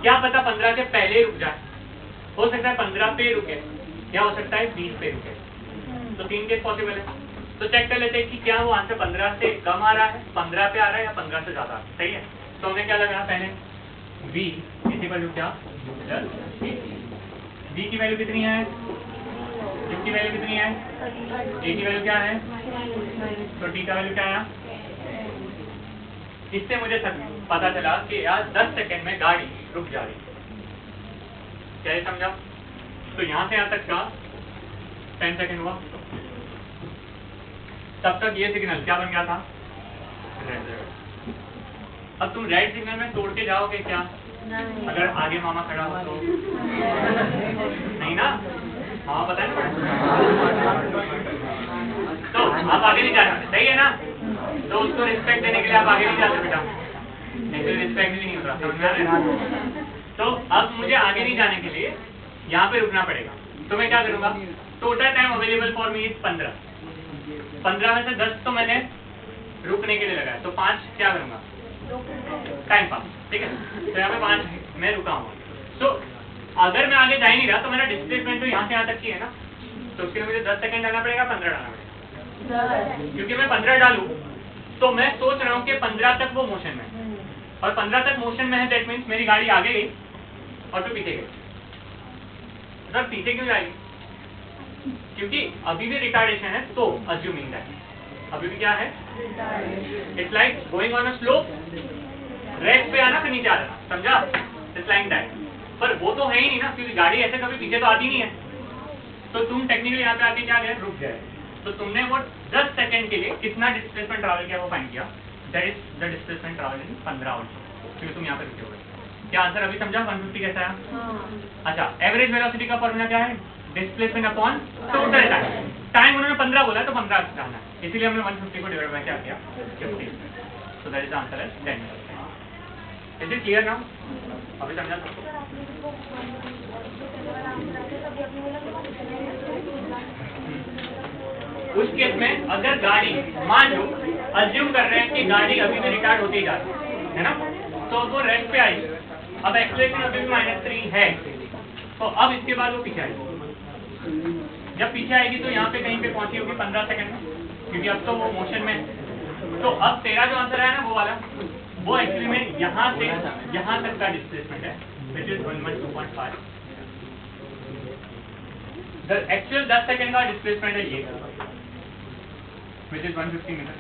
क्या पता 15 के पहले रुक जाए, हो सकता है 15 पे रुके या हो सकता है 20 पे रुके, तो 3 केस पॉसिबल है। तो चेक कर लेते हैं कि क्या वो आंसर 15 से कम आ रहा है, 15 पे आ रहा है या 15 से ज्यादा, सही है। तो हमें क्या लगाना पहले v इक्वल क्या, v की वैल्यू कितनी है, u की वैल्यू कितनी है, a की वैल्यू क्या है, तो t का वैल्यू क्या है। इससे मुझे पता चला कि यार 10 सेकेंड में गाड़ी रुक जा रही है, क्या ये समझा। तो यहाँ से यहाँ तक का 10 सेकेंड हुआ, तब तक ये सिग्नल क्या बन गया था, रेड। अब तुम रेड सिग्नल में तोड़ के जाओगे क्या, अगर आगे मामा खड़ा हो तो नहीं ना, हाँ पता है ना। तो आप आगे नहीं जाना, सही है ना, तो उसको रिस्पेक्ट देने के लिए आप आगे नहीं जाते बेटा, नहीं तो रिस्पेक्ट भी नहीं होता, समझ में आ रहा है। तो अब मुझे आगे नहीं जाने के लिए यहाँ पे रुकना पड़ेगा, तो मैं क्या करूँगा, total time available for me is 15 में से 10 तो मैंने रुकने के लिए लगाया, तो 5 क्या करूँगा, टाइम पास, ठीक है। तो यहाँ पे 5 मैं रुका हूँ। तो अगर मैं आगे जा ही नहीं रहा तो मेरा डिस्प्लेसमेंट तो यहाँ से यहाँ तक की है ना, तो उसके लिए मुझे 10 सेकंड डालना पड़ेगा, 15 डालना पड़ेगा, क्योंकि मैं 15 डालूँ तो मैं सोच रहा हूँ कि 15 तक वो मोशन में, और 15 तक मोशन में है, दैट मीन्स मेरी गाड़ी आगे गई और फिर पीछे गई। मतलब पीछे क्यों जाएगी, क्योंकि अभी भी रिटार्डेशन है, तो अज्यूमिंग दैट अभी भी क्या है, it's like going on a slope, rest पे आना फिर नीचे आ जाना, समझा, इट्स लाइक दैट। पर वो तो है ही नहीं ना, क्योंकि गाड़ी ऐसे कभी पीछे तो आती नहीं है, तो तुम टेक्निकली यहाँ पे आके क्या गए, रुक गए। तो तुमने वो 10 सेकंड के लिए कितना डिस्प्लेसमेंट ट्रैवल किया वो फाइंड किया, that is the displacement travel in 15 hours, क्योंकि तुम यहाँ पे रुके हुए। क्या आंसर अभी समझा 150 कैसा है। अच्छा, एवरेज वेलोसिटी का फॉर्मूला क्या है, displacement upon total time. Time उन्होंने 15 बोला तो 15 जाना है, इसीलिए हमने 150 को डिवाइड बाय क्या किया 50, so that is the answer है 10। इज इट क्लियर नाउ, अभी समझा सबको। उस केस में अगर गाड़ी, मान लो अज्यूम कर रहे हैं कि गाड़ी अभी भी रिटार्ड होती जा रही है ना, तो वो रेस्ट पे आई, अब एक्सीलरेशन अभी भी -3 है, तो अब इसके बाद वो पीछे आएगी। जब पीछे आएगी तो यहाँ पे कहीं पे पहुंची होगी 15 सेकंड में, क्योंकि अब तो वो मोशन में है। तो अब तेरा जो आंसर है ना वो वाला, वो एक्चुअली में यहाँ से यहाँ तक का डिस्प्लेसमेंट है, which is 112.5। The actual 10 second का डिस्प्लेसमेंट है ये, विच इज 150 मीटर।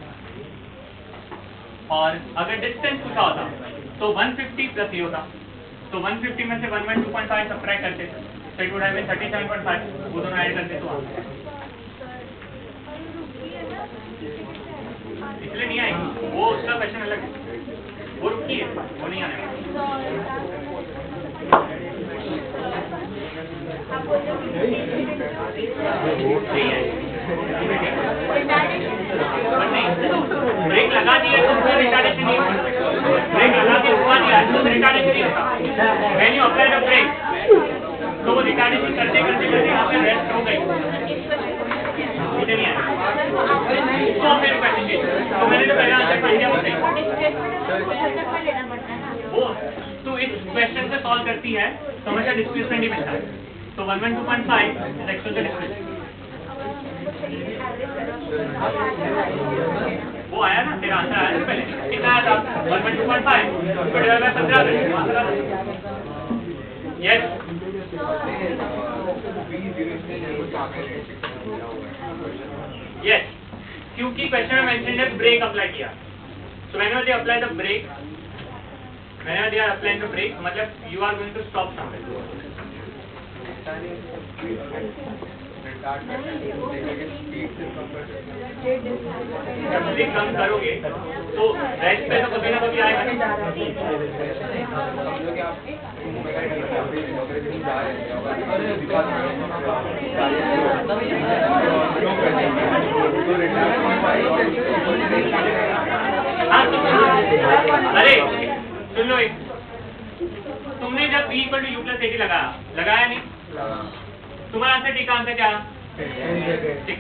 और अगर डिस्टेंस पूछा होता तो 150 प्लस ये होता, तो 150 में से 112.5 सब्ट्रैक्ट करते तो इट वुड हैव बीन 37.5, वो दोनों ऐड करते तो इसलिए नहीं आएगी, वो उसका क्वेश्चन अलग है, वो रुकी है, वो नहीं आने वाला। ब्रेक लगा दिया तो उसका रिटार्डेशन नहीं होता, ब्रेक लगा के रुका दिया तो रिटार्डेशन नहीं होता। When you apply the brake तो वो रिटार्डेशन करते करते करते यहाँ पे रेस्ट हो गई, इधर नहीं आया। तो मेरे क्वेश्चन ये, तो मैंने जो पहले आंसर फाइंड किया वो सही, वो तो इस क्वेश्चन को सॉल्व करती है तो हमेशा डिस्प्लेसमेंट ही मिलता है। तो 112.5 इज एक्चुअल द डिस्प्लेसमेंट, वो आया ना, तेरा आंसर आया था पहले, कितना आया था 112.5 डिवाइड बाय 15 यस। यस, क्योंकि क्वेश्चन में मेंशन है ब्रेक अप्लाई किया, so whenever they apply the brake, whenever they are applying the brake, मतलब you are going to stop somewhere. जब से कम करोगे तो रेस्ट पे तो कभी ना कभी आएगा। अरे सुन लो, एक तुमने जब b equal to u plus at लगाया नहीं, तुम्हारा आंसर टी का आंसर क्या? 6.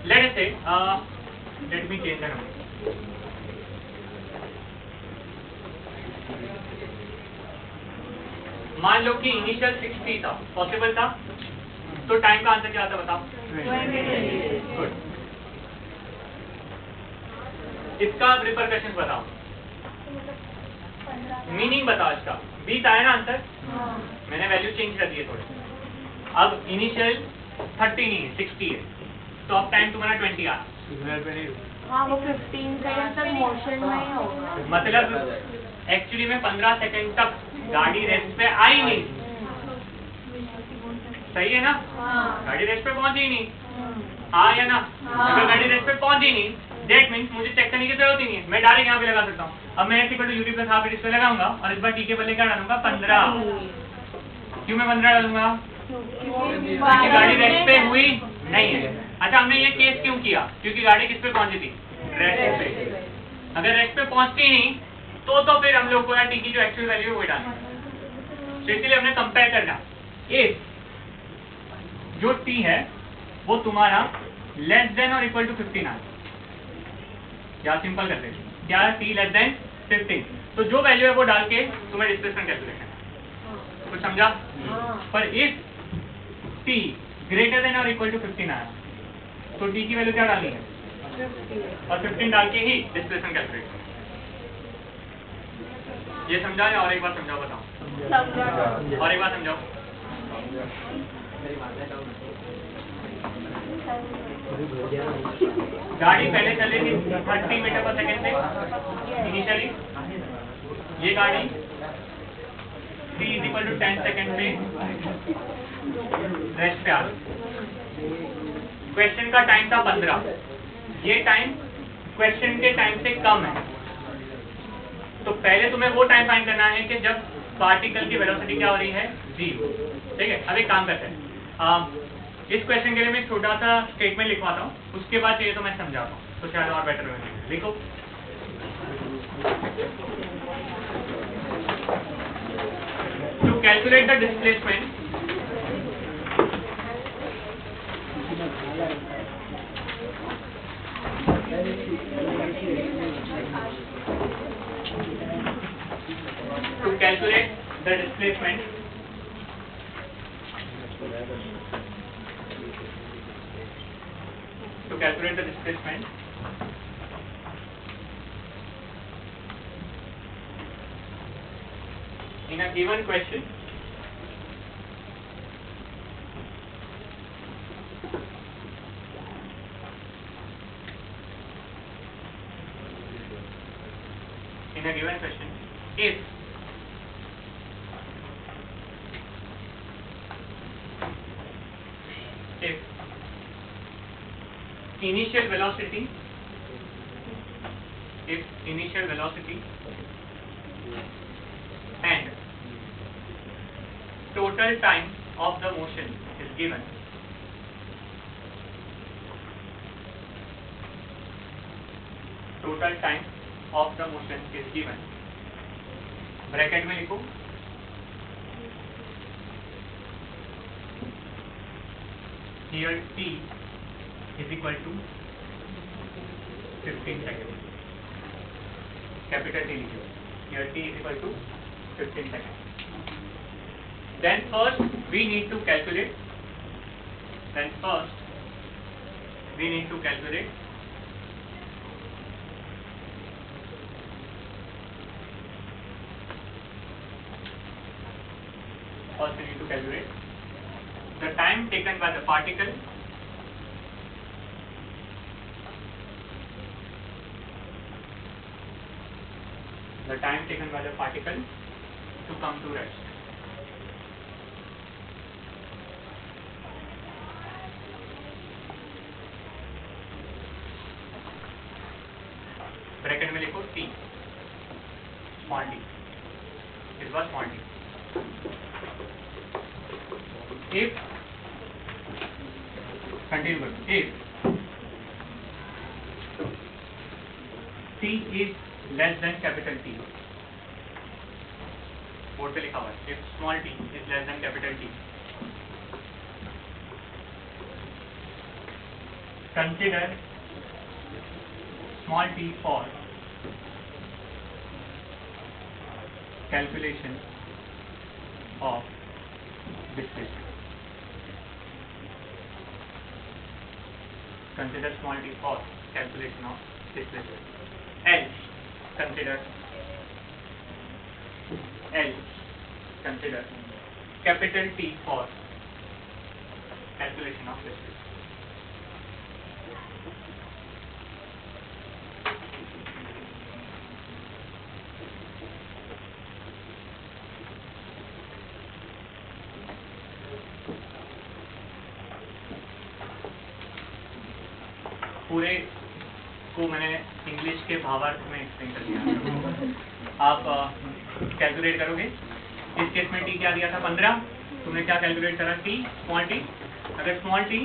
लेट अस से let me change the number. मान लो कि इनिशियल 60 था, पॉसिबल था, तो टाइम का आंसर क्या था बताओ? गुड. इसका रिपरकशन बताओ, मीनिंग बताओ इसका. 20 आया ना आंसर, मैंने वैल्यू चेंज कर दी है थोड़े. अब इनिशियल 30 नहीं है, 60 है, तो अब टाइम तुम्हारा 20 आ. हाँ, वो 15 सेकंड तक मोशन में ही होगा. मतलब एक्चुअली में 15 सेकंड तक गाड़ी रेस्ट पे आई नहीं. सही है ना? गाड़ी रेस्ट पे पहुंची नहीं. हाँ या ना? अगर गाड़ी रेस्ट पे पहुंची नहीं, दैट मीन्स मुझे चेक करने की जरूरत ही नहीं है, मैं डायरेक्ट यहाँ पे लगा सकता हूँ. अब मैं equal to u t plus half इस पे लगाऊंगा और इस बार टी के बदले क्या डालूंगा? 15. क्यों मैं 15 डालूंगा? क्योंकि गाड़ी रेस्ट पे हुई नहीं है. अच्छा, हमने ये केस क्यों किया? क्योंकि गाड़ी किस पे पहुंची थी? रेस्ट पे. अगर रेस्ट पे पहुंचती नहीं तो फिर हम लोग को टी की जो एक्चुअल वैल्यू है वो डालना. तो इसलिए हमने कंपेयर करना. इफ जो टी है वो तुम्हारा लेस देन और इक्वल टू 15 है, या सिंपल करते हैं क्या? टी लेस देन 15, तो जो वैल्यू है वो डाल के तुम्हें डिस्प्लेसमेंट कैलकुलेट करना. कुछ समझा? पर इफ टी ग्रेटर देन और इक्वल टू 15 आया तो टी की वैल्यू क्या डालनी है? और 15 डाल के ही डिस्प्लेसमेंट कैलकुलेट करना. ये समझा या और एक बार समझाओ? बताओ और एक बार समझाओ. गाड़ी पहले चली थी 30 मीटर पर सेकेंड से इनिशियली. ये गाड़ी t is equal to 10 second पे रेस्ट पे आ गई. क्वेश्चन का टाइम था 15. ये टाइम क्वेश्चन के टाइम से कम है. तो पहले तुम्हें वो टाइम फाइंड करना है कि जब पार्टिकल की वेलोसिटी क्या हो रही है? 0. ठीक है. अब एक काम करते हैं, इस क्वेश्चन के लिए मैं एक छोटा सा स्टेटमेंट लिखवाता हूँ, उसके बाद चाहिए तो मैं समझाता हूँ, तो शायद और बेटर होगा. लिखो. To calculate the displacement to calculate the displacement in a given question, if initial velocity and total time of the motion is given, bracket में लिखो here t is equal to 15 seconds. Capital T लिखो. Here t is equal to 15 seconds. Then first we need to calculate. The time taken by the particle to come to rest. Bracket में लिखो t, small t. This was small t. If t is less than capital T, board पे लिखा हुआ है, if small t is less than capital T, consider small t for calculation of displacement. Consider small t for calculation of displacement. Else consider capital T for calculation of displacement. पूरे को मैंने इंग्लिश के भावार्थ में एक्सप्लेन कर दिया। आप कैलकुलेट करोगे। इस केस में टी क्या दिया था 15, तुमने क्या कैलकुलेट करा टी स्मॉल टी। अगर स्मॉल टी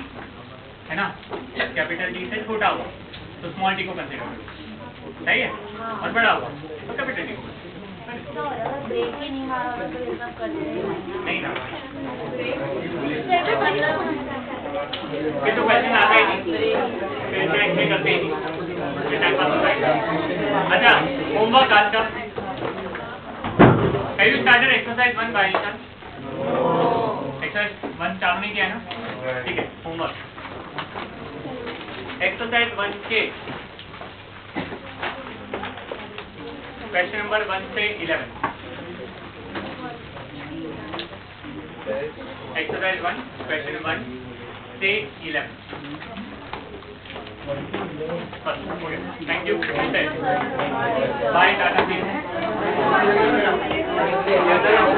है ना कैपिटल टी से छोटा हुआ तो स्मॉल टी को कंसीडर करो, सही है, और बड़ा हुआ तो कैपिटल टी को तो अगर ब्रेक ही नहीं मारा होगा तो ये सब करते नहीं ना। ये तो क्वेश्चन आ गए नहीं, फिर मैं इसमें करते ही नहीं, टाइम पास होता है। अच्छा, होमवर्क आज का। Have you started exercise 1 by any chance? Exercise 1 चालू नहीं किया है ना? ठीक है, होमवर्क। एक्सरसाइज 1 के क्वेश्चन नंबर 1 से 11। एक्सरसाइज 1 क्वेश्चन 1 से 11। बस हो गया। Thank you. बाय, टाटा।